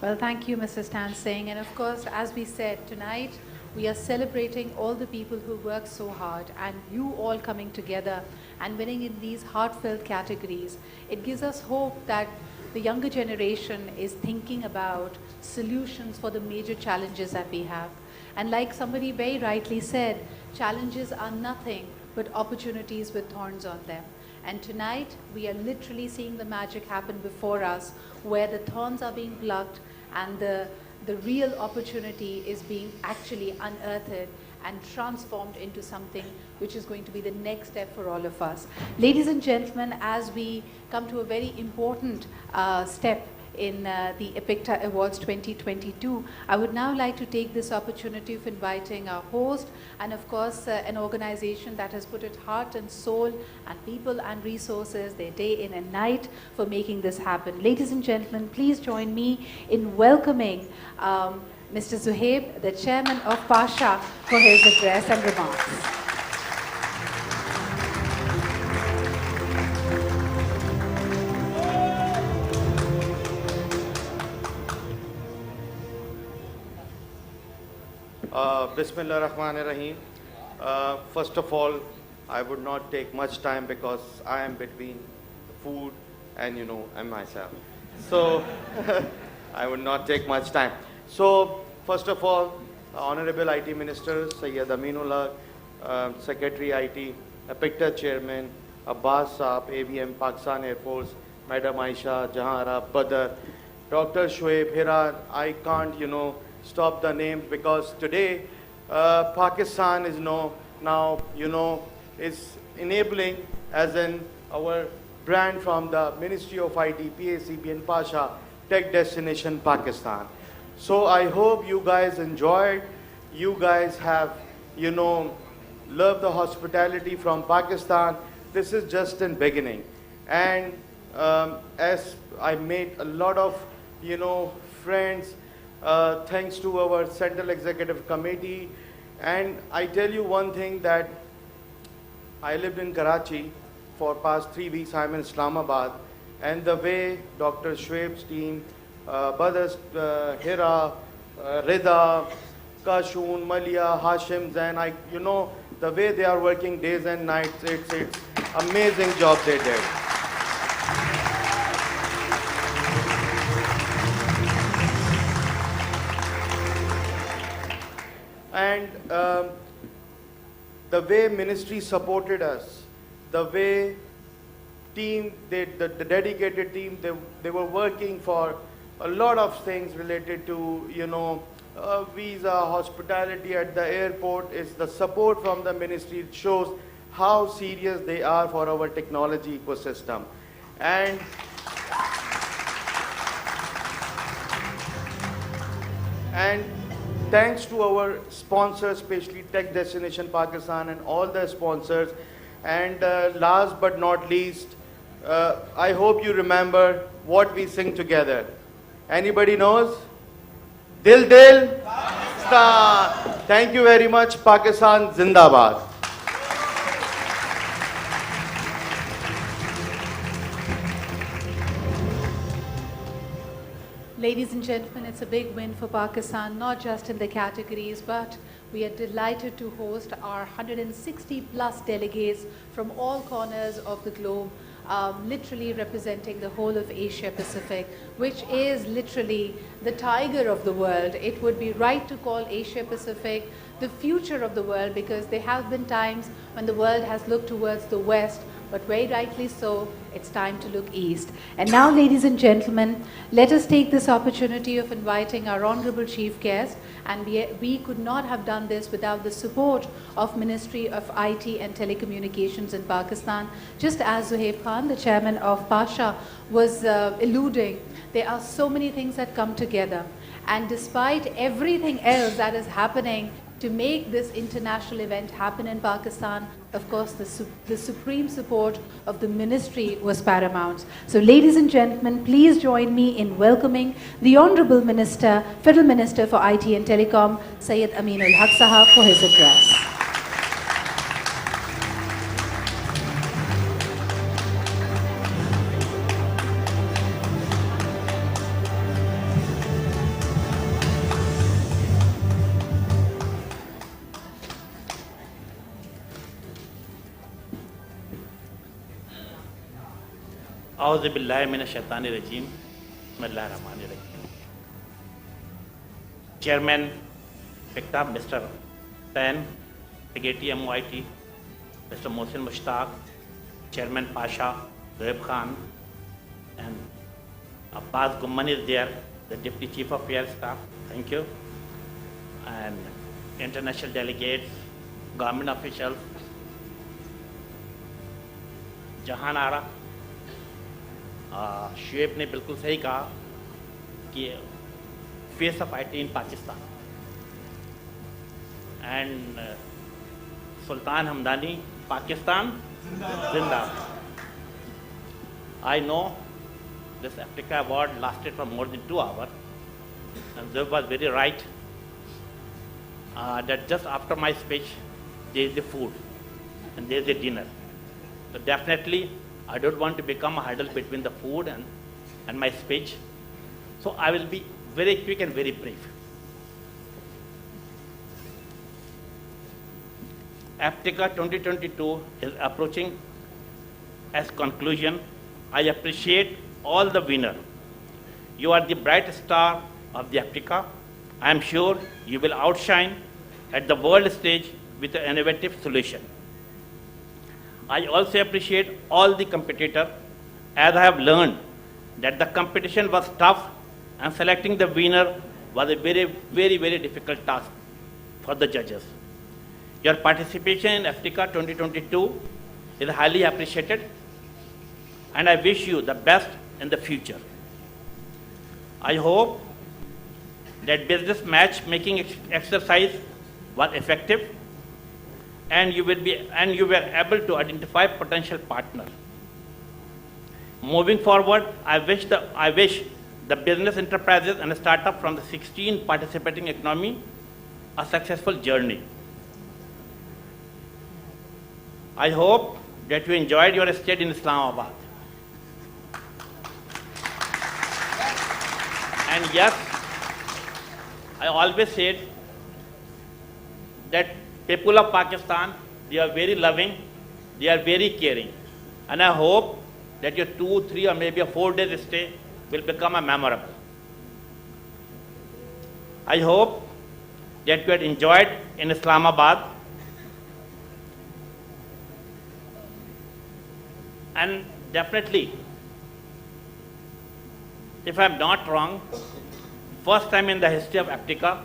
Well, thank you, Mr. Stan Singh. And of course, as we said, tonight we are celebrating all the people who work so hard, and you all coming together and winning in these heartfelt categories. It gives us hope that the younger generation is thinking about solutions for the major challenges that we have. And like somebody very rightly said, challenges are nothing but opportunities with thorns on them. And tonight, we are literally seeing the magic happen before us, where the thorns are being plucked and the real opportunity is being actually unearthed and transformed into something which is going to be the next step for all of us. Ladies and gentlemen, as we come to a very important step in the APICTA Awards 2022, I would now like to take this opportunity of inviting our host and of course an organization that has put its heart and soul and people and resources, their day in and night for making this happen. Ladies and gentlemen, please join me in welcoming Mr. Zuhaib, the chairman of PSHA, for his address and remarks. Bismillah Rahman Rahim. First of all, I would not take much time because I am between food and and myself. So I would not take much time. So first of all, Honorable IT Minister Sayyid Aminullah, Secretary IT, APICTA Chairman Abbas Saab, AVM Pakistan Air Force, Madam Aisha, Jahan Arab, Badr, Dr. Shoaib, Hira. I can't stop the names because today Pakistan is now is enabling as in our brand from the Ministry of IT, PACB and PSHA, Techdestination Pakistan. So I hope you guys enjoyed. You guys have loved the hospitality from Pakistan. This is just in beginning, and as I made a lot of friends. Thanks to our Central Executive Committee. And I tell you one thing, that I lived in Karachi for past 3 weeks. I'm in Islamabad. And the way Dr. Shoaib's team, Badr's, Hira, Rida, Kashun, Malia, Hashim, Zain, the way they are working days and nights, it's amazing job they did. And the way ministry supported us, the way team, the dedicated team, they were working for a lot of things related to, visa, hospitality at the airport. It's the support from the ministry. It shows how serious they are for our technology ecosystem. And thanks to our sponsors, especially Techdestination Pakistan and all the sponsors. And last but not least, I hope you remember what we sing together. Anybody knows? Dil Dil Pakistan. Thank you very much. Pakistan Zindabad. Ladies and gentlemen, it's a big win for Pakistan, not just in the categories, but we are delighted to host our 160 plus delegates from all corners of the globe literally representing the whole of Asia Pacific, which is literally the tiger of the world. It would be right to call Asia Pacific the future of the world, because there have been times when the world has looked towards the west, but very rightly so, it's time to look east. And now, ladies and gentlemen, let us take this opportunity of inviting our honorable chief guest, and we could not have done this without the support of Ministry of IT and Telecommunications in Pakistan. Just as Zuhaib Khan, the chairman of PASHA, was alluding, there are so many things that come together. And despite everything else that is happening to make this international event happen in Pakistan, of course, the supreme support of the ministry was paramount. So, ladies and gentlemen, please join me in welcoming the Honorable Minister, Federal Minister for IT and Telecom, Syed Aminul Haq Sahab, for his address. औज़ु बिल्लाहि मिनश शैतानिर रजीम बिस्मिल्लाहिर रहमानिर रहीम Chairman APICTA Mr. Pan, Secretary MOIT Mr. Mohsin Mushtaq, Chairman Pasha Zuhaib Khan, and Abbas Gumman is there, the Deputy Chief of Air Staff, thank you, and international delegates, government officials, Jahan Ara. Shoaib ने बिल्कुल सही कहा कि face of IT in Pakistan, and Sultan Hamdani Pakistan जिंदाबाद. I know this APICTA award lasted for more than 2 hours, and Zuhaib was very right that just after my speech there is the food and there is the dinner. So definitely I don't want to become a hurdle between the food and my speech. So I will be very quick and very brief. APICTA 2022 is approaching as conclusion. I appreciate all the winners. You are the bright star of the APICTA. I am sure you will outshine at the world stage with an innovative solution. I also appreciate all the competitors, as I have learned that the competition was tough and selecting the winner was a very, very, very difficult task for the judges. Your participation in APICTA 2022 is highly appreciated, and I wish you the best in the future. I hope that business matchmaking exercise was effective, and you were able to identify potential partners. Moving forward, I wish the business enterprises and startups from the 16 participating economy a successful journey. I hope that you enjoyed your stay in Islamabad. And yes, I always said that people of Pakistan, they are very loving, they are very caring. And I hope that your 2, 3 or maybe a 4 days stay will become a memorable. I hope that you had enjoyed in Islamabad. And definitely, if I am not wrong, first time in the history of APICTA,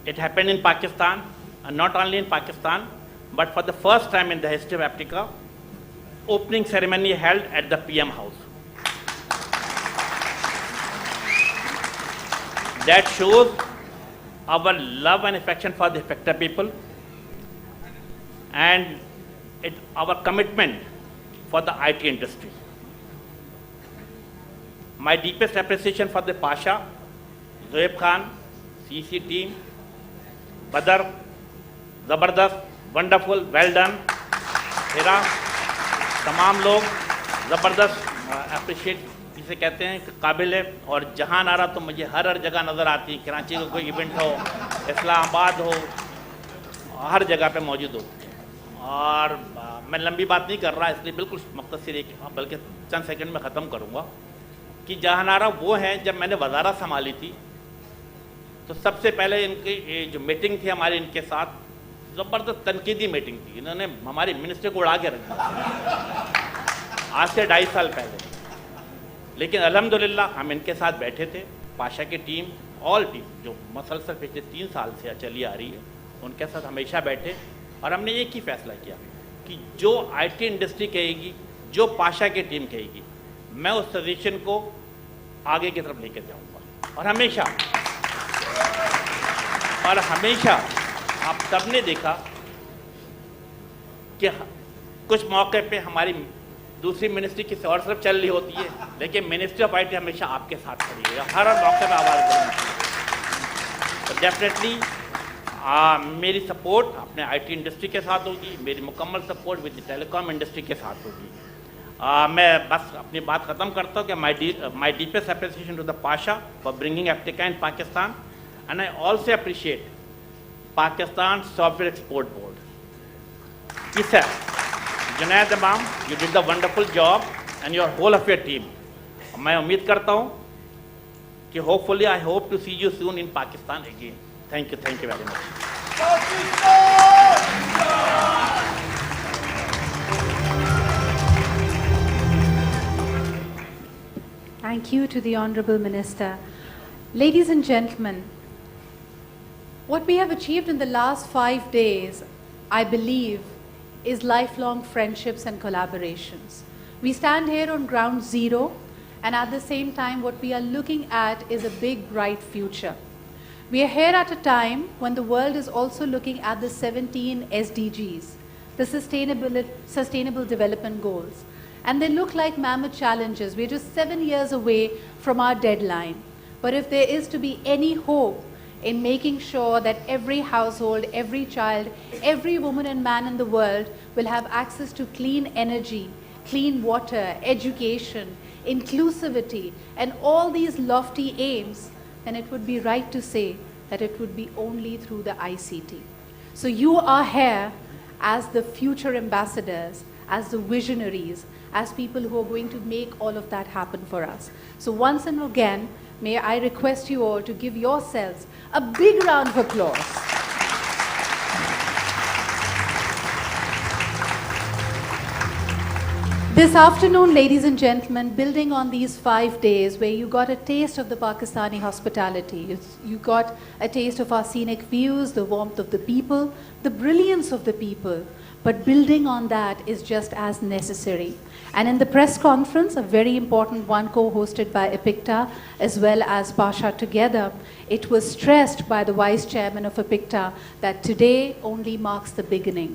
it happened in Pakistan, and not only in Pakistan, but for the first time in the history of APICTA, opening ceremony held at the PM House. That shows our love and affection for the APICTA people, and our commitment for the IT industry. My deepest appreciation for the Pasha, Zuhaib Khan, CC team, Badr, Zabardast, wonderful, well done. Hira, तमाम लोग ज़बरदस्त appreciate जिसे कहते हैं काबिल है. और जहाँ नारा तो मुझे हर जगह नज़र आती है. कराची का कोई इवेंट हो, इस्लामाबाद हो, हर जगह पे मौजूद हो. और मैं लंबी बात नहीं कर रहा, इसलिए बिल्कुल मुख्तसर एक बल्कि चंद सेकंड में ख़त्म करूँगा कि जहानारा वो हैं जब मैंने वजारत संभाली थी तो सबसे पहले इनकी ये जो मीटिंग थी हमारी इनके साथ ज़बरदस्त तनकीदी मीटिंग थी। इन्होंने हमारी मिनिस्टर को उड़ा के रख दिया आज से 2.5 साल पहले। लेकिन अल्हम्दुलिल्लाह हम इनके साथ बैठे थे, पाशा की टीम, ऑल टीम जो मसलसल पिछले 3 साल से चली आ रही है, उनके साथ हमेशा बैठे और हमने एक ही फैसला किया कि जो IT इंडस्ट्री कहेगी, जो पाशा की टीम कहेगी, मैं उस सजेशन को आगे की तरफ लेकर जाऊंगा। और हमेशा आप सबने देखा कि कुछ मौके पे हमारी दूसरी मिनिस्ट्री किसी और तरफ चल रही होती है, लेकिन मिनिस्ट्री ऑफ IT हमेशा आपके साथ खड़ी है, हर मौके पर आवाज़ बुलंद की। तो डेफिनेटली मेरी सपोर्ट अपने IT इंडस्ट्री के साथ होगी, मेरी मुकम्मल सपोर्ट विद टेलीकॉम इंडस्ट्री के साथ होगी। मैं बस अपनी बात ख़त्म करता हूँ कि my deepest appreciation to the Pasha for bringing Aptika in Pakistan and I also appreciate Pakistan software export board. जी sir, Junaid Imam, you did the wonderful job and your whole of your team. मैं उम्मीद करता हूँ कि hopefully I hope to see you soon in Pakistan again. Thank you very much. Thank you to the Honorable Minister. Ladies and gentlemen, what we have achieved in the last 5 days, I believe, is lifelong friendships and collaborations. We stand here on ground zero, and at the same time, what we are looking at is a big, bright future. We are here at a time when the world is also looking at the 17 SDGs, the Sustainable Development Goals. And they look like mammoth challenges. We're just 7 years away from our deadline. But if there is to be any hope in making sure that every household, every child, every woman and man in the world will have access to clean energy, clean water, education, inclusivity, and all these lofty aims, then it would be right to say that it would be only through the ICT. So you are here as the future ambassadors, as the visionaries, as people who are going to make all of that happen for us. So once and again, may I request you all to give yourselves a big round of applause. This afternoon, ladies and gentlemen, building on these 5 days where you got a taste of the Pakistani hospitality, you got a taste of our scenic views, the warmth of the people, the brilliance of the people, but building on that is just as necessary. And in the press conference, a very important one co-hosted by APICTA as well as PASHA together, it was stressed by the Vice Chairman of APICTA that today only marks the beginning.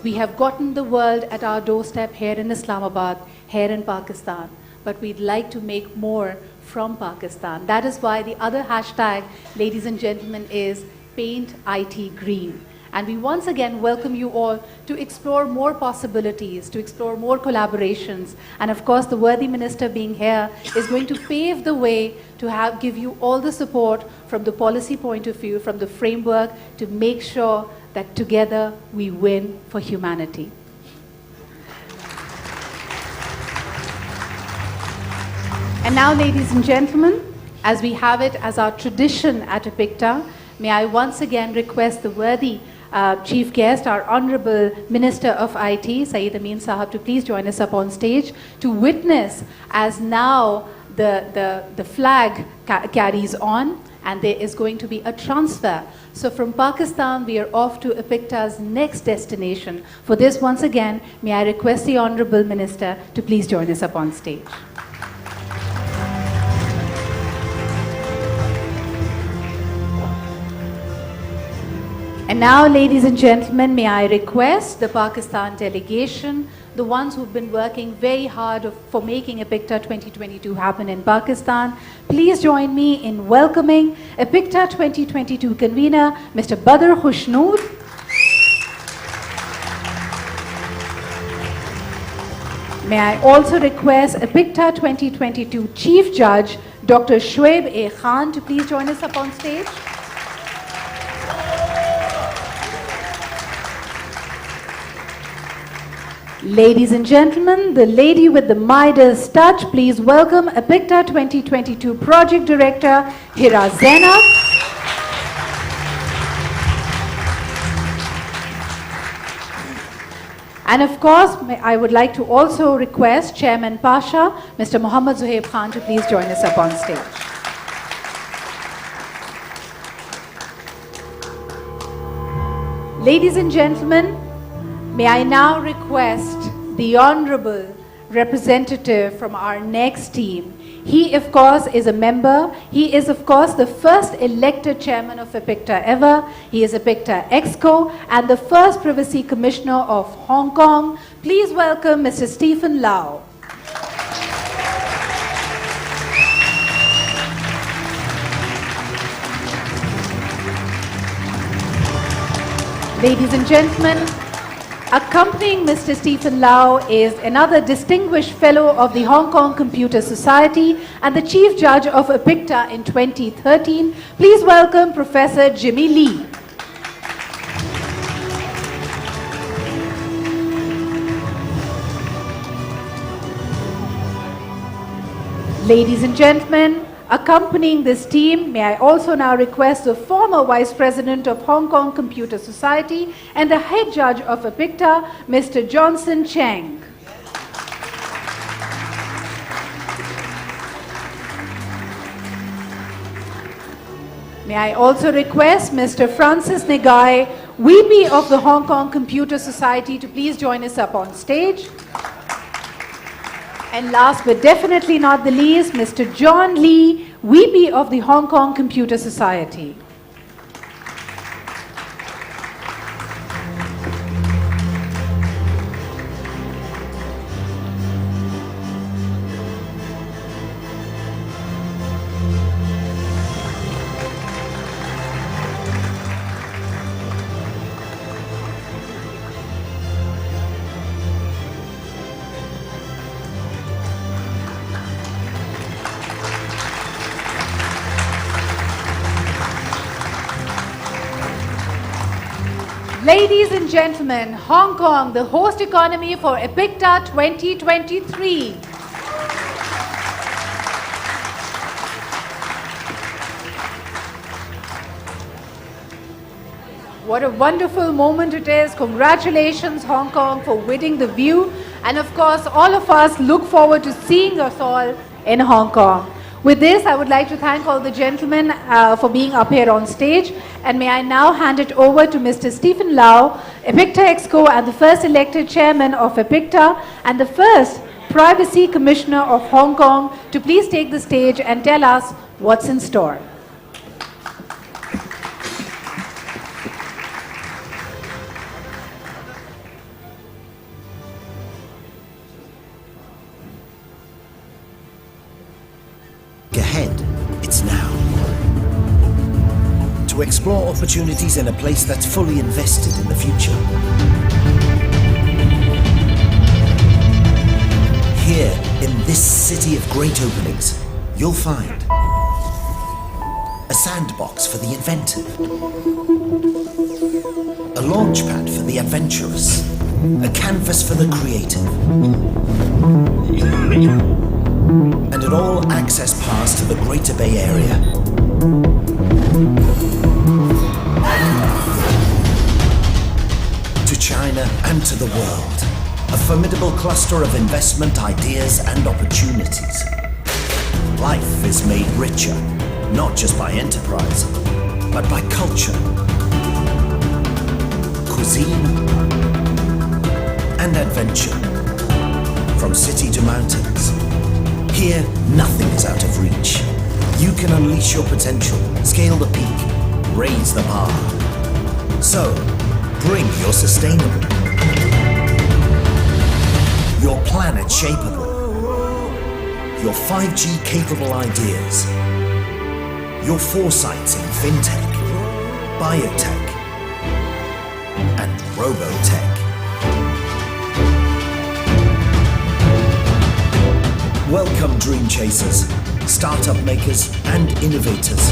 We have gotten the world at our doorstep here in Islamabad, here in Pakistan, but we'd like to make more from Pakistan. That is why the other hashtag, ladies and gentlemen, is Paint IT Green. And we once again welcome you all to explore more possibilities, to explore more collaborations. And of course, the worthy minister being here is going to pave the way to give you all the support from the policy point of view, from the framework, to make sure that together we win for humanity. And now, ladies and gentlemen, as we have it as our tradition at APICTA, may I once again request the worthy Chief Guest, our Honorable Minister of IT, Saeed Amin Sahab, to please join us up on stage to witness as now the flag carries on and there is going to be a transfer. So from Pakistan, we are off to APICTA's next destination. For this, once again, may I request the Honorable Minister to please join us up on stage. And now, ladies and gentlemen, may I request the Pakistan delegation, the ones who've been working very hard for making APICTA 2022 happen in Pakistan, please join me in welcoming APICTA 2022 convener, Mr. Badr Khushnur. May I also request APICTA 2022 Chief Judge, Dr. Shoaib A. Khan, to please join us up on stage. Ladies and gentlemen, the lady with the Midas touch, please welcome APICTA 2022 Project Director, Hira Zainab. And of course, I would like to also request Chairman Pasha, Mr. Mohammad Zuhaib Khan, to please join us up on stage. Ladies and gentlemen, may I now request the Honorable representative from our next team. He, of course, is a member. He is, of course, the first elected chairman of APICTA ever. He is APICTA Exco and the first Privacy Commissioner of Hong Kong. Please welcome Mr. Stephen Lau. Ladies and gentlemen, accompanying Mr. Stephen Lau is another distinguished fellow of the Hong Kong Computer Society and the Chief Judge of APICTA in 2013. Please welcome Professor Jimmy Lee. Ladies and gentlemen, accompanying this team, may I also now request the former Vice President of Hong Kong Computer Society and the Head Judge of APICTA, Mr. Johnson Cheng. May I also request Mr. Francis Negai, VP of the Hong Kong Computer Society, to please join us up on stage. And last but definitely not the least, Mr. John Lee, VP of the Hong Kong Computer Society. Ladies and gentlemen, Hong Kong, the host economy for APICTA 2023. What a wonderful moment it is. Congratulations, Hong Kong, for winning the view. And of course, all of us look forward to seeing us all in Hong Kong. With this, I would like to thank all the gentlemen for being up here on stage. And may I now hand it over to Mr. Stephen Lau, APICTA Exco and the first elected chairman of APICTA and the first Privacy Commissioner of Hong Kong, to please take the stage and tell us what's in store. Ahead, it's now. To explore opportunities in a place that's fully invested in the future. Here, in this city of great openings, you'll find a sandbox for the inventive, a launchpad for the adventurous, a canvas for the creative, and an all-access pass to the Greater Bay Area. To China and to the world, a formidable cluster of investment ideas and opportunities. Life is made richer, not just by enterprise, but by culture, cuisine, and adventure. From city to mountains, here, nothing is out of reach. You can unleash your potential, scale the peak, raise the bar. So, bring your sustainable, your planet shapeable, your 5G capable ideas, your foresights in fintech, biotech, and robotech. Welcome, dream chasers, startup makers, and innovators.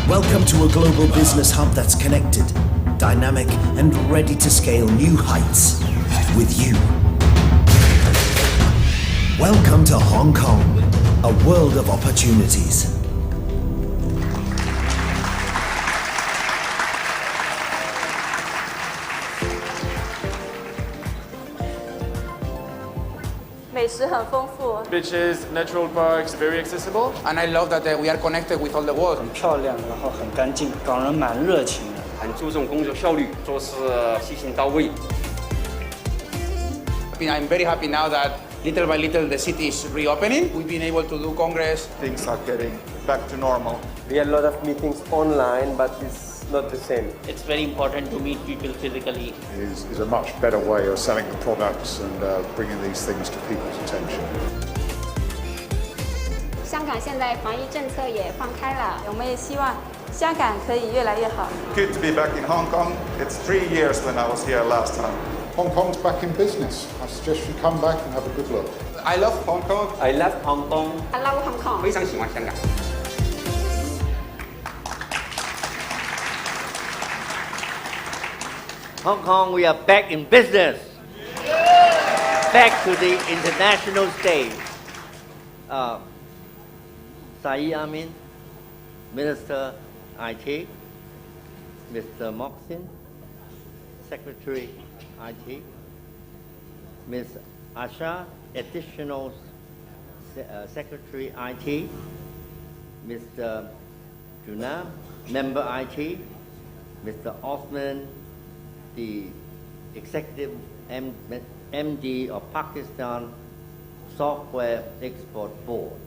Welcome to a global business hub that's connected, dynamic, and ready to scale new heights. with you. Welcome to Hong Kong, a world of opportunities. 美食很丰富。 Beaches, natural parks, very accessible. And I love that we are connected with all the world. 很漂亮，然后很干净，港人蛮热情的。很注重工作效率，做事细心到位。I'm very happy now that little by little the city is reopening. We've been able to do Congress. Things are getting back to normal. We had a lot of meetings online, but it's not the same. It's very important to meet people physically. Is a much better way of selling the products and bringing these things to people's attention. 香港现在防疫政策也放开了，我们也希望香港可以越来越好。 Good to be back in Hong Kong. It's 3 years when I was here last time. Hong Kong's back in business. I suggest you come back and have a good look. I love Hong Kong. I love Hong Kong. I love Hong Kong. 非常喜欢香港。 Hong Kong, we are back in business. Back to the international stage. Saeed Amin, Minister IT, Mr. Moxin, Secretary IT, Ms. Asha, Additional Secretary IT, Mr. Junab, Member IT, Mr. Osman, the Executive MD of Pakistan Software Export Board,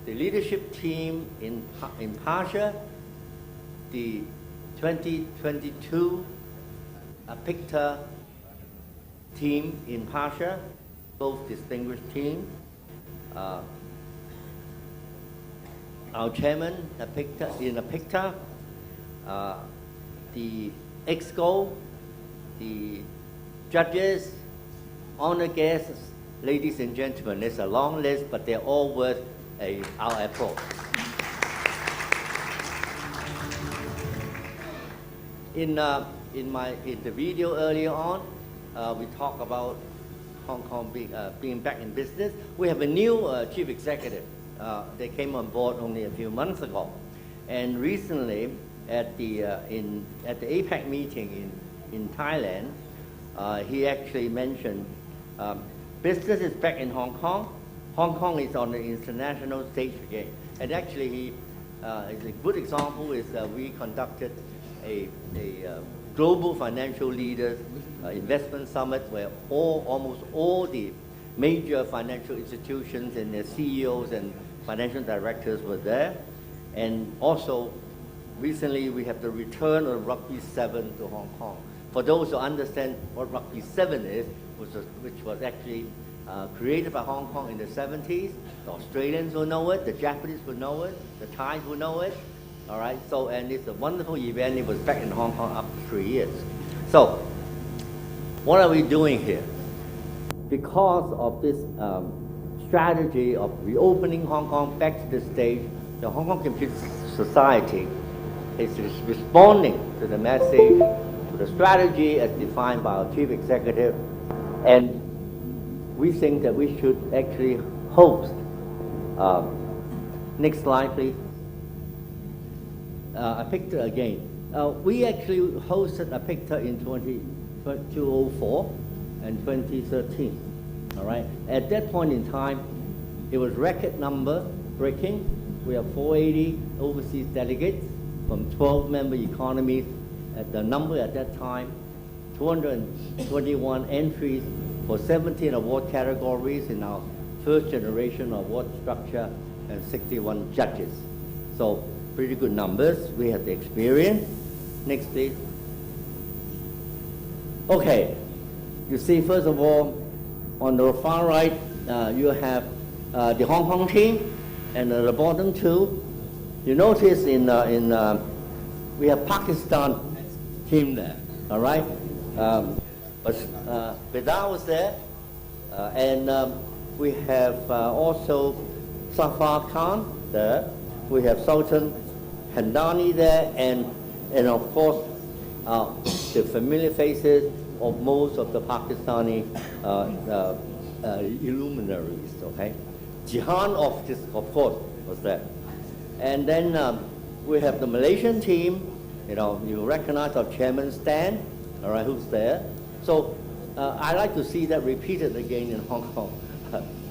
the leadership team in PSHA, the 2022 APICTA team in PSHA, both distinguished teams, our chairman in APICTA, the EXCO, the judges, honor guests, ladies and gentlemen. It's a long list, but they're all worth our applause. In the video earlier on, we talked about Hong Kong being back in business. We have a new chief executive. They came on board only a few months ago, and recently at the APEC meeting in Thailand, he actually mentioned business is back in Hong Kong. Hong Kong is on the international stage again. And actually, he is a good example is we conducted a global financial leaders investment summit where almost all the major financial institutions and their CEOs and financial directors were there. And also, recently we have the return of Rugby 7 to Hong Kong. For those who understand what Rugby 7 is, which was actually created by Hong Kong in the 70s, the Australians will know it, the Japanese will know it, the Thais will know it. All right, so, and it's a wonderful event. It was back in Hong Kong up to 3 years. So, what are we doing here? Because of this strategy of reopening Hong Kong back to the stage, the Hong Kong Computer Society is responding to the message, to the strategy as defined by our chief executive, and we think that we should actually host. Next slide, please. APICTA again. We actually hosted APICTA in 2004 and 2013. All right. At that point in time, it was record number breaking. We have 480 overseas delegates from 12 member economies. At the number at that time, 221 entries for 17 award categories in our first generation award structure and 61 judges. So pretty good numbers. We have the experience. Next, please. Okay. You see, first of all, on the far right, you have the Hong Kong team, and at the bottom two, you notice we have Pakistan team there. All right. Bedar was there, and we have also Safar Khan there. We have Sultan Handani there, and of course the familiar faces of most of the Pakistani luminaries, okay? Jihan of course, was there. And then we have the Malaysian team, you recognize our chairman Stan, all right, who's there. So I'd like to see that repeated again in Hong Kong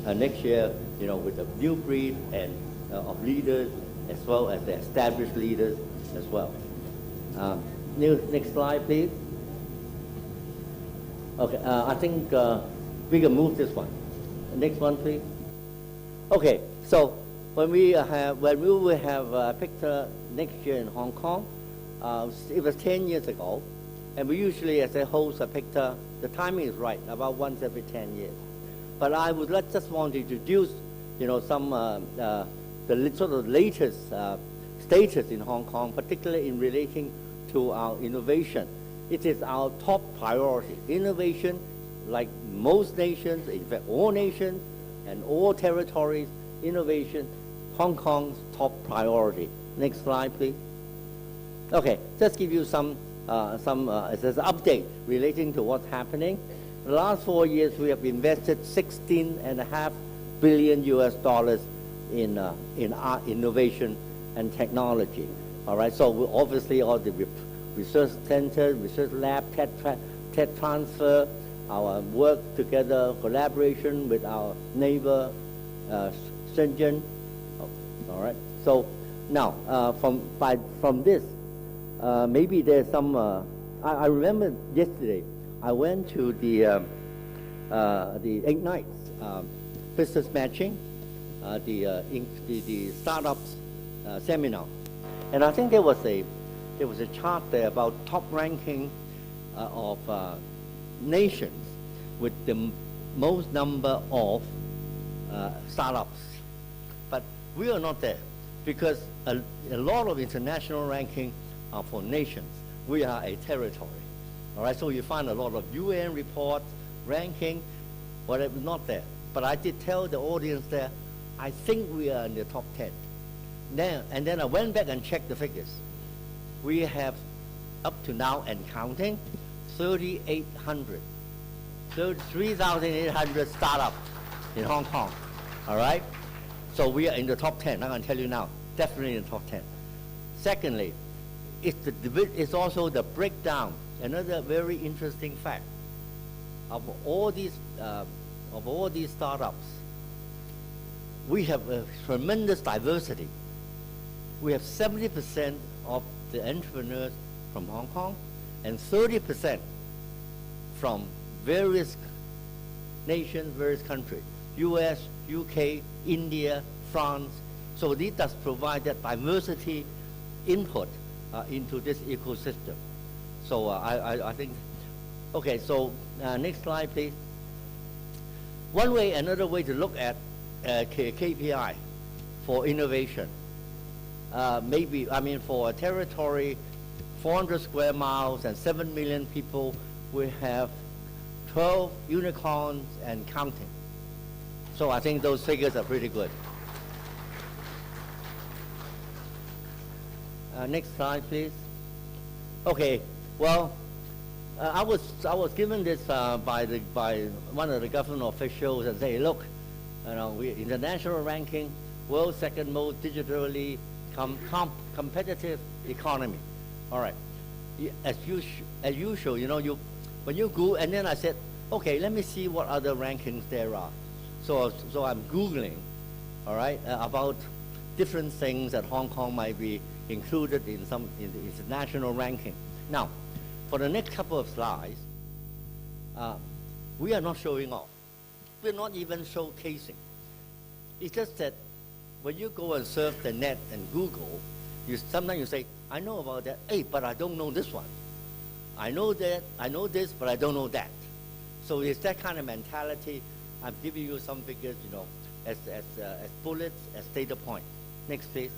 next year, with a new breed and of leaders, as well as the established leaders as well. Next slide, please. Okay, I think we can move this one. Next one, please. Okay, so when we will have APICTA next year in Hong Kong, it was 10 years ago, and we usually, as a host APICTA, the timing is right, about once every 10 years. But I would just want to introduce, some the sort of latest status in Hong Kong, particularly in relating to our innovation. It is our top priority. Innovation, like most nations, in fact all nations and all territories, innovation, Hong Kong's top priority. Next slide, please. Okay, just give you some as an update relating to what's happening. The last 4 years, we have invested $16.5 billion in our innovation and technology. All right, so obviously all the research center, research lab, tech transfer, our work together, collaboration with our neighbor, Shenzhen. All right, so now from this, maybe there's some. I remember yesterday I went to the Ignite business matching, the startups seminar, and I think there was a chart there about top ranking of nations with the most number of startups, but we are not there because a lot of international ranking are for nations. We are a territory. All right, so you find a lot of UN reports, ranking, whatever, not there. But I did tell the audience there, I think we are in the top 10. And then I went back and checked the figures. We have, up to now and counting, 3,800 startups in Hong Kong. All right? So we are in the top 10. I'm going to tell you now, definitely in the top 10. Secondly, it's also the breakdown. Another very interesting fact of all these startups, we have a tremendous diversity. We have 70% of the entrepreneurs from Hong Kong and 30% from various nations, various countries, US, UK, India, France. So this does provide that diversity input into this ecosystem. So I think, okay, so next slide, please. Another way to look at KPI for innovation, for a territory, 400 square miles and 7 million people, we have 12 unicorns and counting. So I think those figures are pretty good. Next slide, please. Okay, well, I was given this by one of the government officials and say, look, we international ranking, world's second most digitally competitive economy. All right, as usual, when you go, and then I said, okay, let me see what other rankings there are. So I'm Googling, all right, about different things that Hong Kong might be included in the international ranking. Now, for the next couple of slides, we are not showing off. We're not even showcasing. It's just that when you go and surf the net and Google, sometimes you say, I know about that, hey, but I don't know this one. I know that, I know this, but I don't know that. So it's that kind of mentality. I'm giving you some figures, as bullets, as data point. Next, please.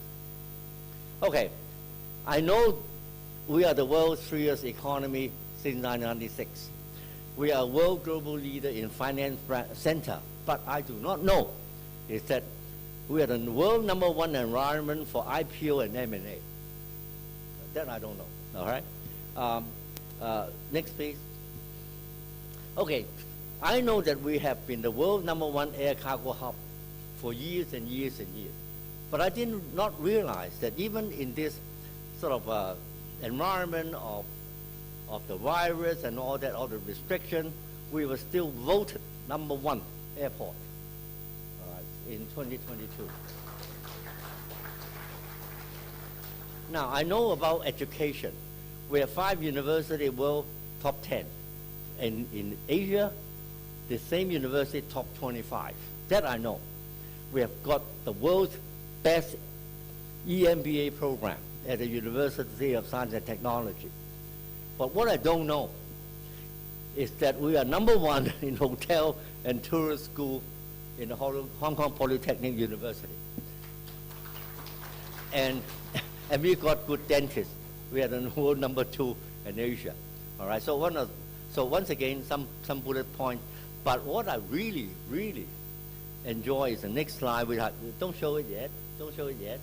Okay, I know we are the world's freest economy since 1996. We are a world global leader in finance center, but I do not know is that we are the world #1 environment for IPO and M&A. That I don't know, all right? Next, please. Okay, I know that we have been the world #1 air cargo hub for years and years and years. But I did not realize that even in this sort of environment of the virus and all that, all the restriction, we were still voted #1 airport in 2022. Now, I know about education. We have 5 university world top 10. And in Asia, the same university top 25. That I know. We have got the world's best EMBA program at the University of Science and Technology. But what I don't know is that we are #1 in hotel and tourist school in the Hong Kong Polytechnic University. And we got good dentists. We are the world #2 in Asia. All right. So once again, some bullet point. But what I really, really enjoy is the next slide. Don't show it yet. Don't show it yet.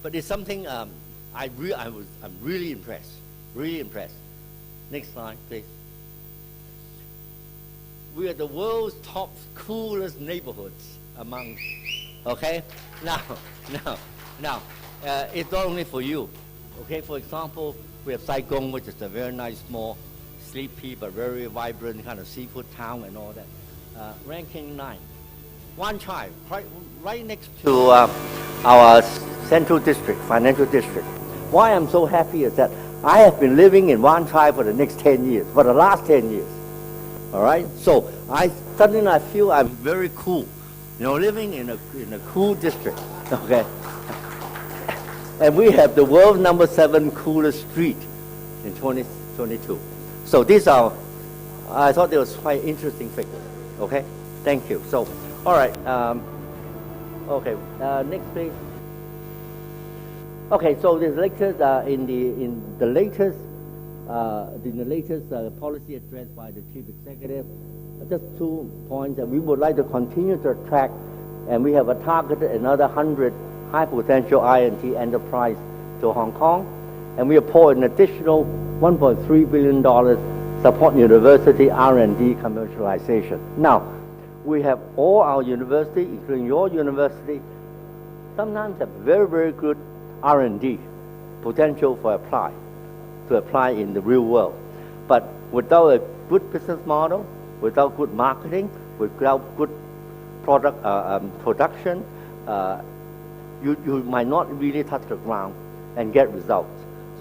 But it's something I'm really impressed. Really impressed. Next slide, please. We are the world's top coolest neighborhoods among. Okay. Now, it's not only for you. Okay. For example, we have Saigon, which is a very nice, small, sleepy but very vibrant kind of seafood town and all that. Ranking 9. Wan Chai, right next to our central district, financial district. Why I'm so happy is that I have been living in Wan Chai for the last 10 years. All right? So I feel I'm very cool, living in a cool district. Okay? And we have the world #7 coolest street in 2022. So these are, I thought they was quite interesting figures. Okay? Thank you. So, all right. Okay. Next, please. Okay. So this latest in the latest policy address by the chief executive, just 2 points that we would like to continue to attract, and we have targeted another 100 high potential I&T enterprise to Hong Kong, and we have poured an additional $1.3 billion support university R&D commercialization. Now, we have all our universities, including your university, sometimes have very, very good R&D potential to apply in the real world. But without a good business model, without good marketing, without good product production, you might not really touch the ground and get results.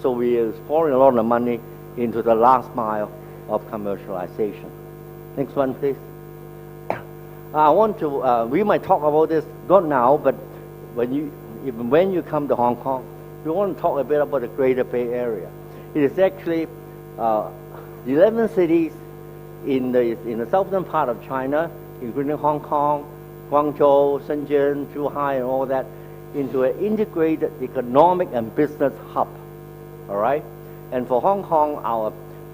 So we are pouring a lot of money into the last mile of commercialization. Next one, please. I want to, we might talk about this, not now, but even when you come to Hong Kong, we want to talk a bit about the Greater Bay Area. It is actually 11 cities in the southern part of China, including Hong Kong, Guangzhou, Shenzhen, Zhuhai, and all that, into an integrated economic and business hub. All right? And for Hong Kong,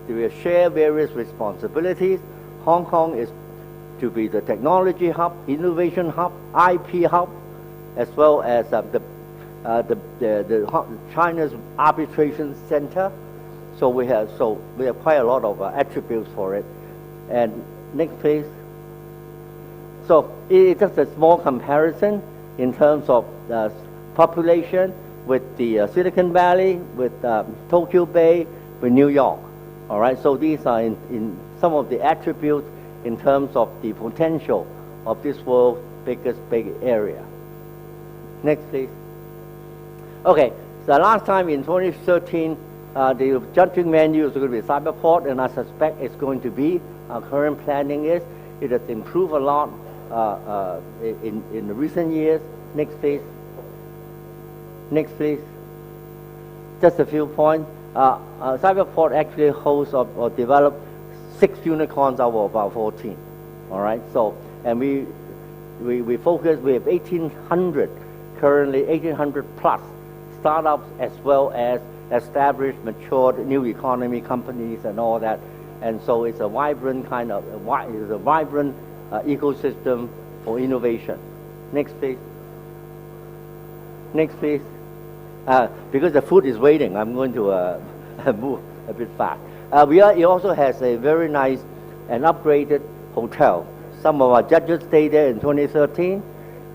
we share various responsibilities. Hong Kong is to be the technology hub, innovation hub, IP hub, as well as China's arbitration center. So we have quite a lot of attributes for it. And next please. So it's just a small comparison in terms of population with the Silicon Valley, with Tokyo Bay, with New York. All right, so these are in some of the attributes in terms of the potential of this world's biggest big area. Next, please. Okay, so last time in 2013, the judging venue is going to be Cyberport, and I suspect it's going to be. Our current planning is it has improved a lot in the recent years. Next, please. Next, please. Just a few points. Cyberport actually hosts or developed 6 unicorns out of about 14. All right. So, and we focus. We have 1,800 currently, 1,800 plus startups, as well as established, matured new economy companies and all that. And so it's a vibrant ecosystem for innovation. Next, please. Next, please. Because the food is waiting, I'm going to move a bit fast. It also has a very nice an upgraded hotel. Some of our judges stayed there in 2013,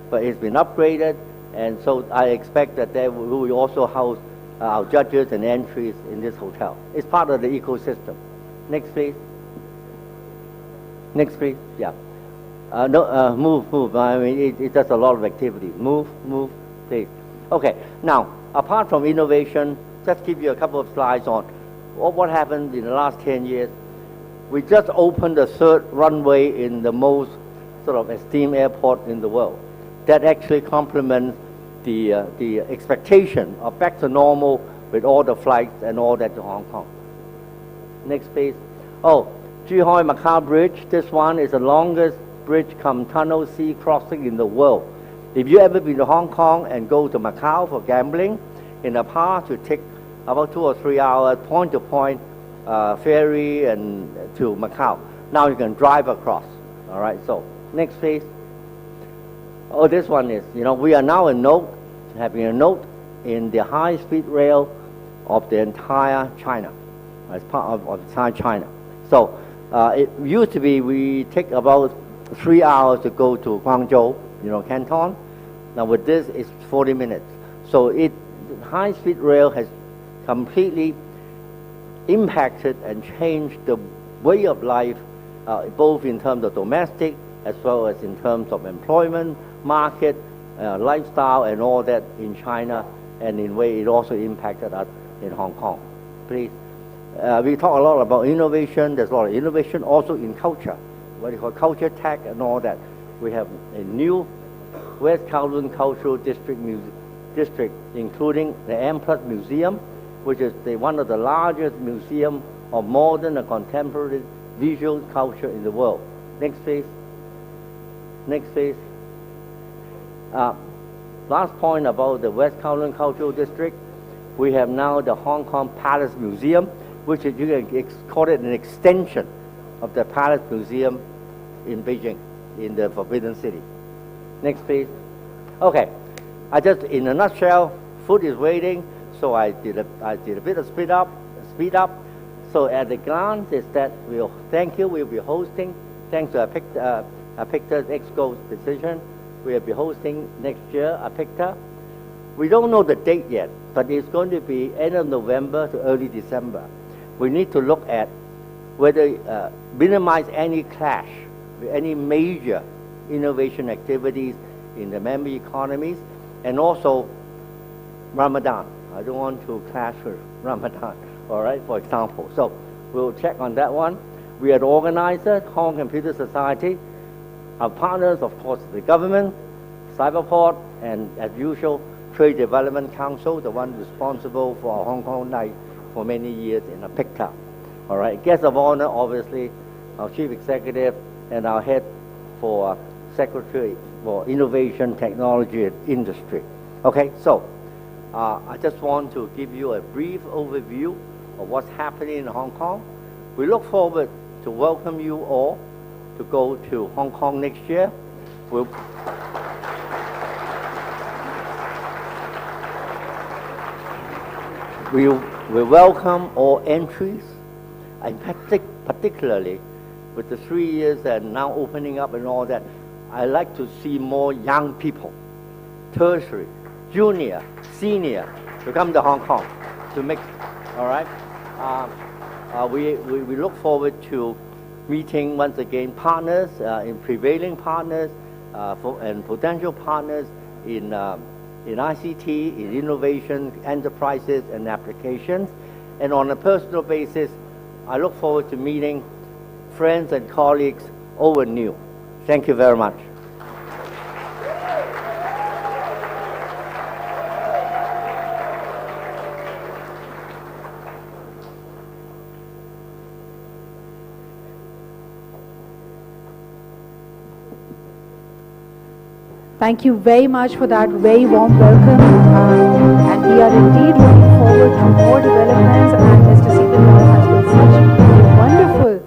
but it's been upgraded, and so I expect that we will also house our judges and entries in this hotel. It's part of the ecosystem. Next, please. Next, please. Yeah. Move. I mean, it does a lot of activities. Move, please. Okay. Now, apart from innovation, just give you a couple of slides on what happened in the last 10 years. We just opened the third runway in the most sort of esteemed airport in the world. That actually complements the expectation of back to normal with all the flights and all that to Hong Kong. Next, please. Oh, Zhuhai Macau Bridge. This one is the longest bridge come tunnel sea crossing in the world. If you ever been to Hong Kong and go to Macau for gambling, in the past it take about 2 or 3 hours point to point ferry and to Macau. Now you can drive across. All right. So next, please. Oh, this one is, we are now having a node in the high-speed rail of the entire China, as part of entire China. So it used to be we take about 3 hours to go to Guangzhou, Canton. Now with this, it's 40 minutes. So high-speed rail has completely impacted and changed the way of life, both in terms of domestic as well as in terms of employment, market, lifestyle, and all that in China, and in a way it also impacted us in Hong Kong. Please. We talk a lot about innovation. There's a lot of innovation also in culture, what you call culture tech and all that. We have a new West Kowloon Cultural District, including the M+ Museum, which is one of the largest museums of modern and contemporary visual culture in the world. Next, please. Next, please. Last point about the West Kowloon Cultural District, we have now the Hong Kong Palace Museum, which is, you can call it an extension of the Palace Museum in Beijing, in the Forbidden City. Next, please. Okay, in a nutshell, food is waiting, so I did a bit of speed up. So at a glance is that we'll be hosting, thanks to APICTA's EXCO's decision, we'll be hosting next year APICTA. We don't know the date yet, but it's going to be end of November to early December. We need to look at whether minimize any clash with any major innovation activities in the member economies, and also Ramadan. I don't want to clash with Ramadan, all right, for example. So we'll check on that one. We are the organizers, Hong Kong Computer Society. Our partners, of course, the government, Cyberport, and as usual, Trade Development Council, the one responsible for our Hong Kong night for many years in APICTA. All right, guest of honor, obviously, our chief executive and our head for secretary for innovation, technology, and industry. Okay, so I just want to give you a brief overview of what's happening in Hong Kong. We look forward to welcome you all to go to Hong Kong next year. We welcome all entries, and particularly with the 3 years and now opening up and all that, I like to see more young people, tertiary, junior, senior, to come to Hong Kong to mix. All right. We look forward to meeting once again partners, in prevailing partners, and potential partners in ICT, in innovation, enterprises, and applications. And on a personal basis, I look forward to meeting friends and colleagues old and new. Thank you very much. Thank you very much for that very warm welcome, and we are indeed looking forward to more developments, and Mr. Seebenwal has been such a wonderful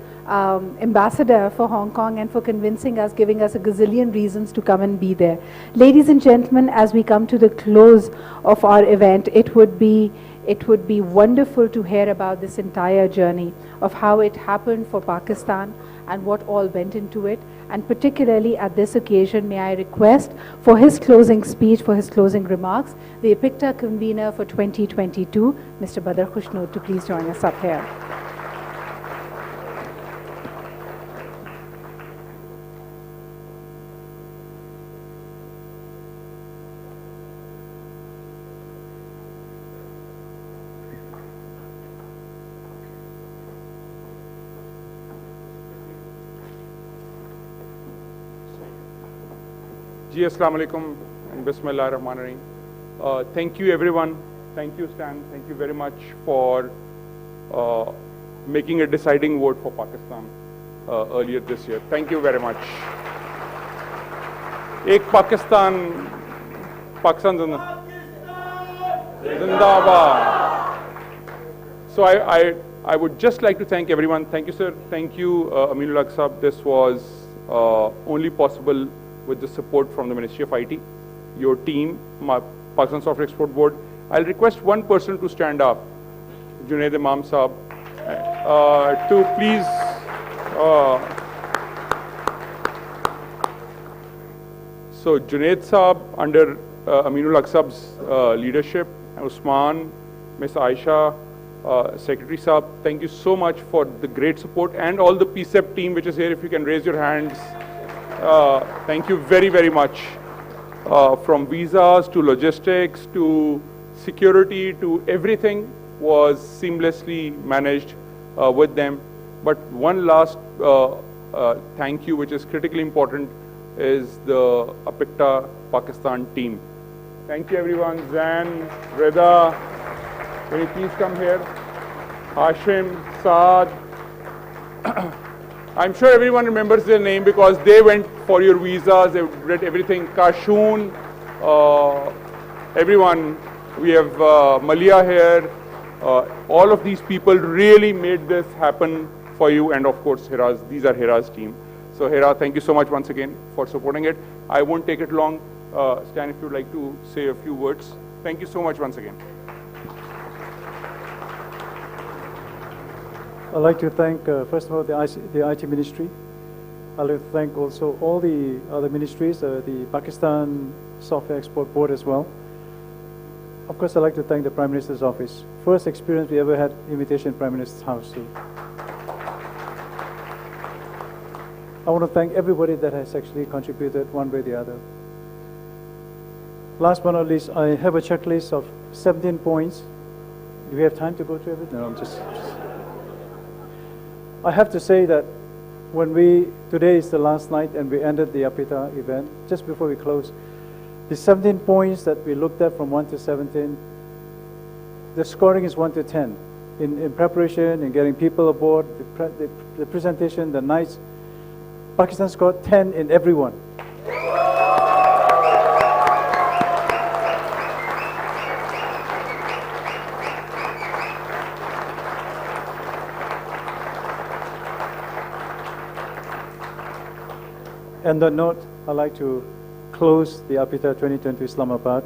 ambassador for Hong Kong and for convincing us, giving us a gazillion reasons to come and be there. Ladies and gentlemen, as we come to the close of our event, it would be wonderful to hear about this entire journey of how it happened for Pakistan and what all went into it. And particularly at this occasion, may I request for his closing speech, for his closing remarks, the APICTA convener for 2022, Mr. Badr Khushnod, to please join us up here. Ji, Assalamu alaikum and Bismillah ar-Rahman ar-Rahim. Thank you everyone. Thank you Stan. Thank you very much for making a deciding vote for Pakistan earlier this year. Thank you very much. Ek Pakistan Zindabad. So I would just like to thank everyone. Thank you, sir. Thank you, Aminul Haq Sahab. This was only possible with the support from the Ministry of IT, your team, Pakistan Software Export Board. I'll request one person to stand up, Junaid Imam Saab, to please so Junaid Saab under Aminul Haq Saab's leadership, Usman, Ms. Aisha, Secretary Saab, thank you so much for the great support, and all the PSEP team which is here, if you can raise your hands. Thank you very, very much. From visas to logistics to security to everything was seamlessly managed with them. But one last thank you, which is critically important, is the APICTA Pakistan team. Thank you everyone. Zan, Reda, can you please come here? Hashim, Saad. I'm sure everyone remembers their name because they went for your visas, they read everything. Kashun, everyone. We have Malia here. All of these people really made this happen for you, and of course Hira's, these are Hira's team. So Hira, thank you so much once again for supporting it. I won't take it long. Stan, if you'd like to say a few words. Thank you so much once again. I'd like to thank, first of all, the IT Ministry. I'd like to thank also all the other ministries, the Pakistan Software Export Board as well. Of course, I'd like to thank the Prime Minister's office. First experience we ever had invitation Prime Minister's house too. I want to thank everybody that has actually contributed one way or the other. Last but not least, I have a checklist of 17 points. Do we have time to go through everything? No, I'm just I have to say that today is the last night and we ended the APICTA event, just before we close, the 17 points that we looked at from 1 to 17, the scoring is 1 to 10. In preparation, in getting people aboard, the presentation, the nights, Pakistan scored 10 in every one. On that note, I'd like to close the APICTA 2020 Islamabad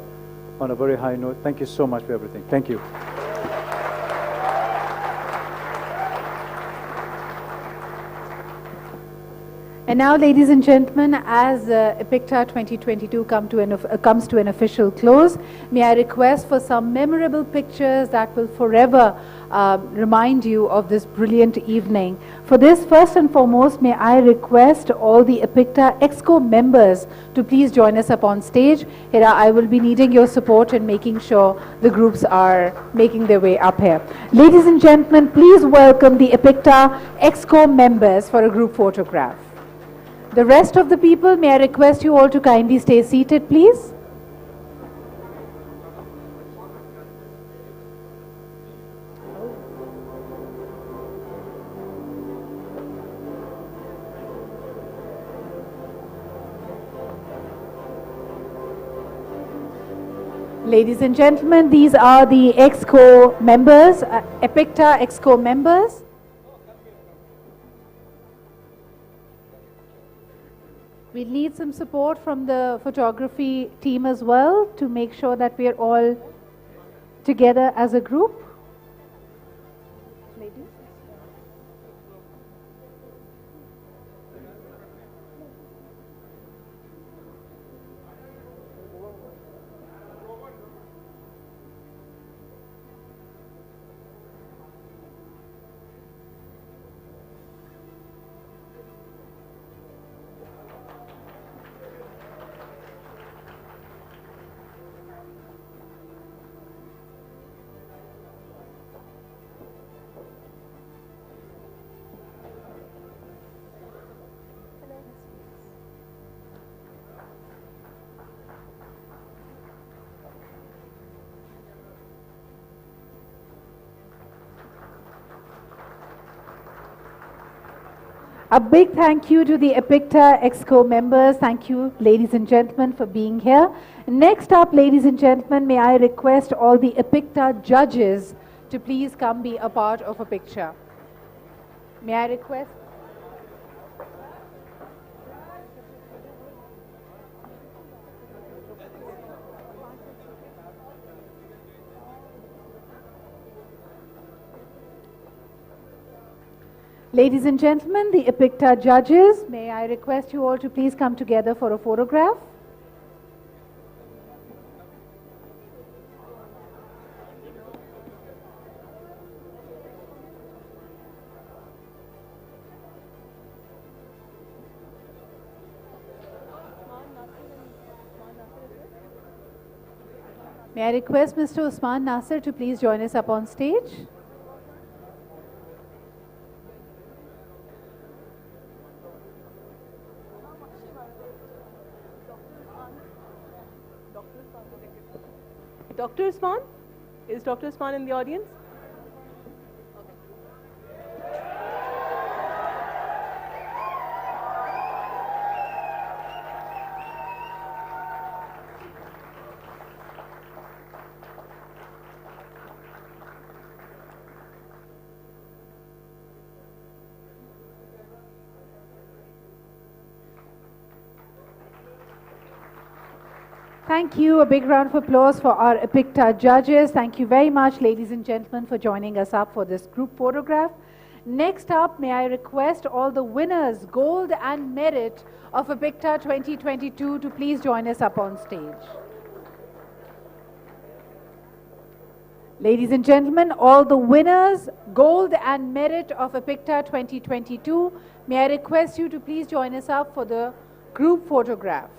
on a very high note. Thank you so much for everything. Thank you. And now, ladies and gentlemen, as APICTA 2022 comes to an official close, may I request for some memorable pictures that will forever remind you of this brilliant evening. For this, first and foremost, may I request all the APICTA EXCO members to please join us up on stage. Hira, I will be needing your support in making sure the groups are making their way up here. Ladies and gentlemen, please welcome the APICTA EXCO members for a group photograph. The rest of the people, may I request you all to kindly stay seated, please. Ladies and gentlemen, these are the EXCO members, APICTA EXCO members. We need some support from the photography team as well to make sure that we are all together as a group. Ladies. A big thank you to the APICTA Exco members. Thank you, ladies and gentlemen, for being here. Next up, ladies and gentlemen, may I request all the APICTA judges to please come be a part of a picture. May I request? Ladies and gentlemen, the APICTA judges, may I request you all to please come together for a photograph. May I request Mr. Usman Nasir to please join us up on stage. Dr. Usman? Is Dr. Usman in the audience? Thank you. A big round of applause for our APICTA judges. Thank you very much, ladies and gentlemen, for joining us up for this group photograph. Next up, may I request all the winners, gold and merit of APICTA 2022 to please join us up on stage. Ladies and gentlemen, all the winners, gold and merit of APICTA 2022, may I request you to please join us up for the group photograph.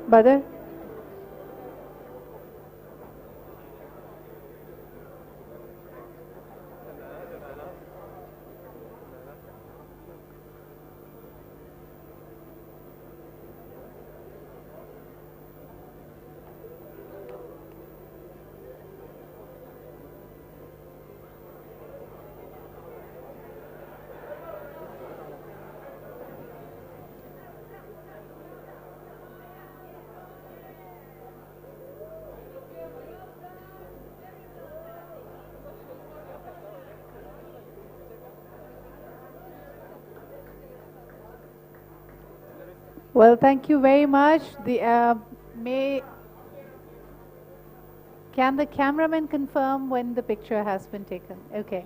Badr? Well, thank you very much. Can the cameraman confirm when the picture has been taken? Okay.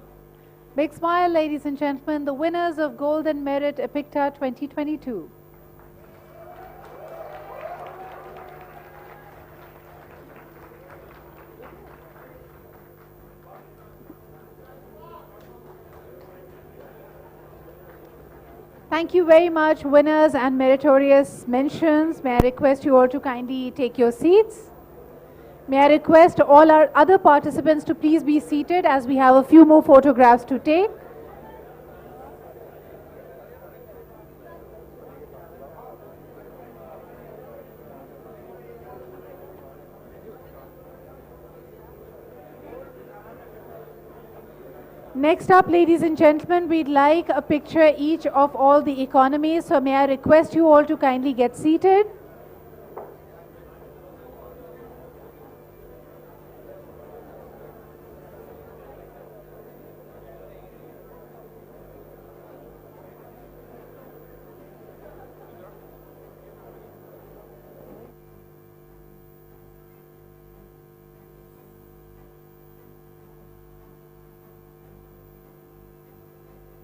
Big smile, ladies and gentlemen, the winners of Gold and Merit APICTA 2022. Thank you very much, winners and meritorious mentions. May I request you all to kindly take your seats. May I request all our other participants to please be seated as we have a few more photographs to take. Next up, ladies and gentlemen, we'd like a picture each of all the economies. So may I request you all to kindly get seated.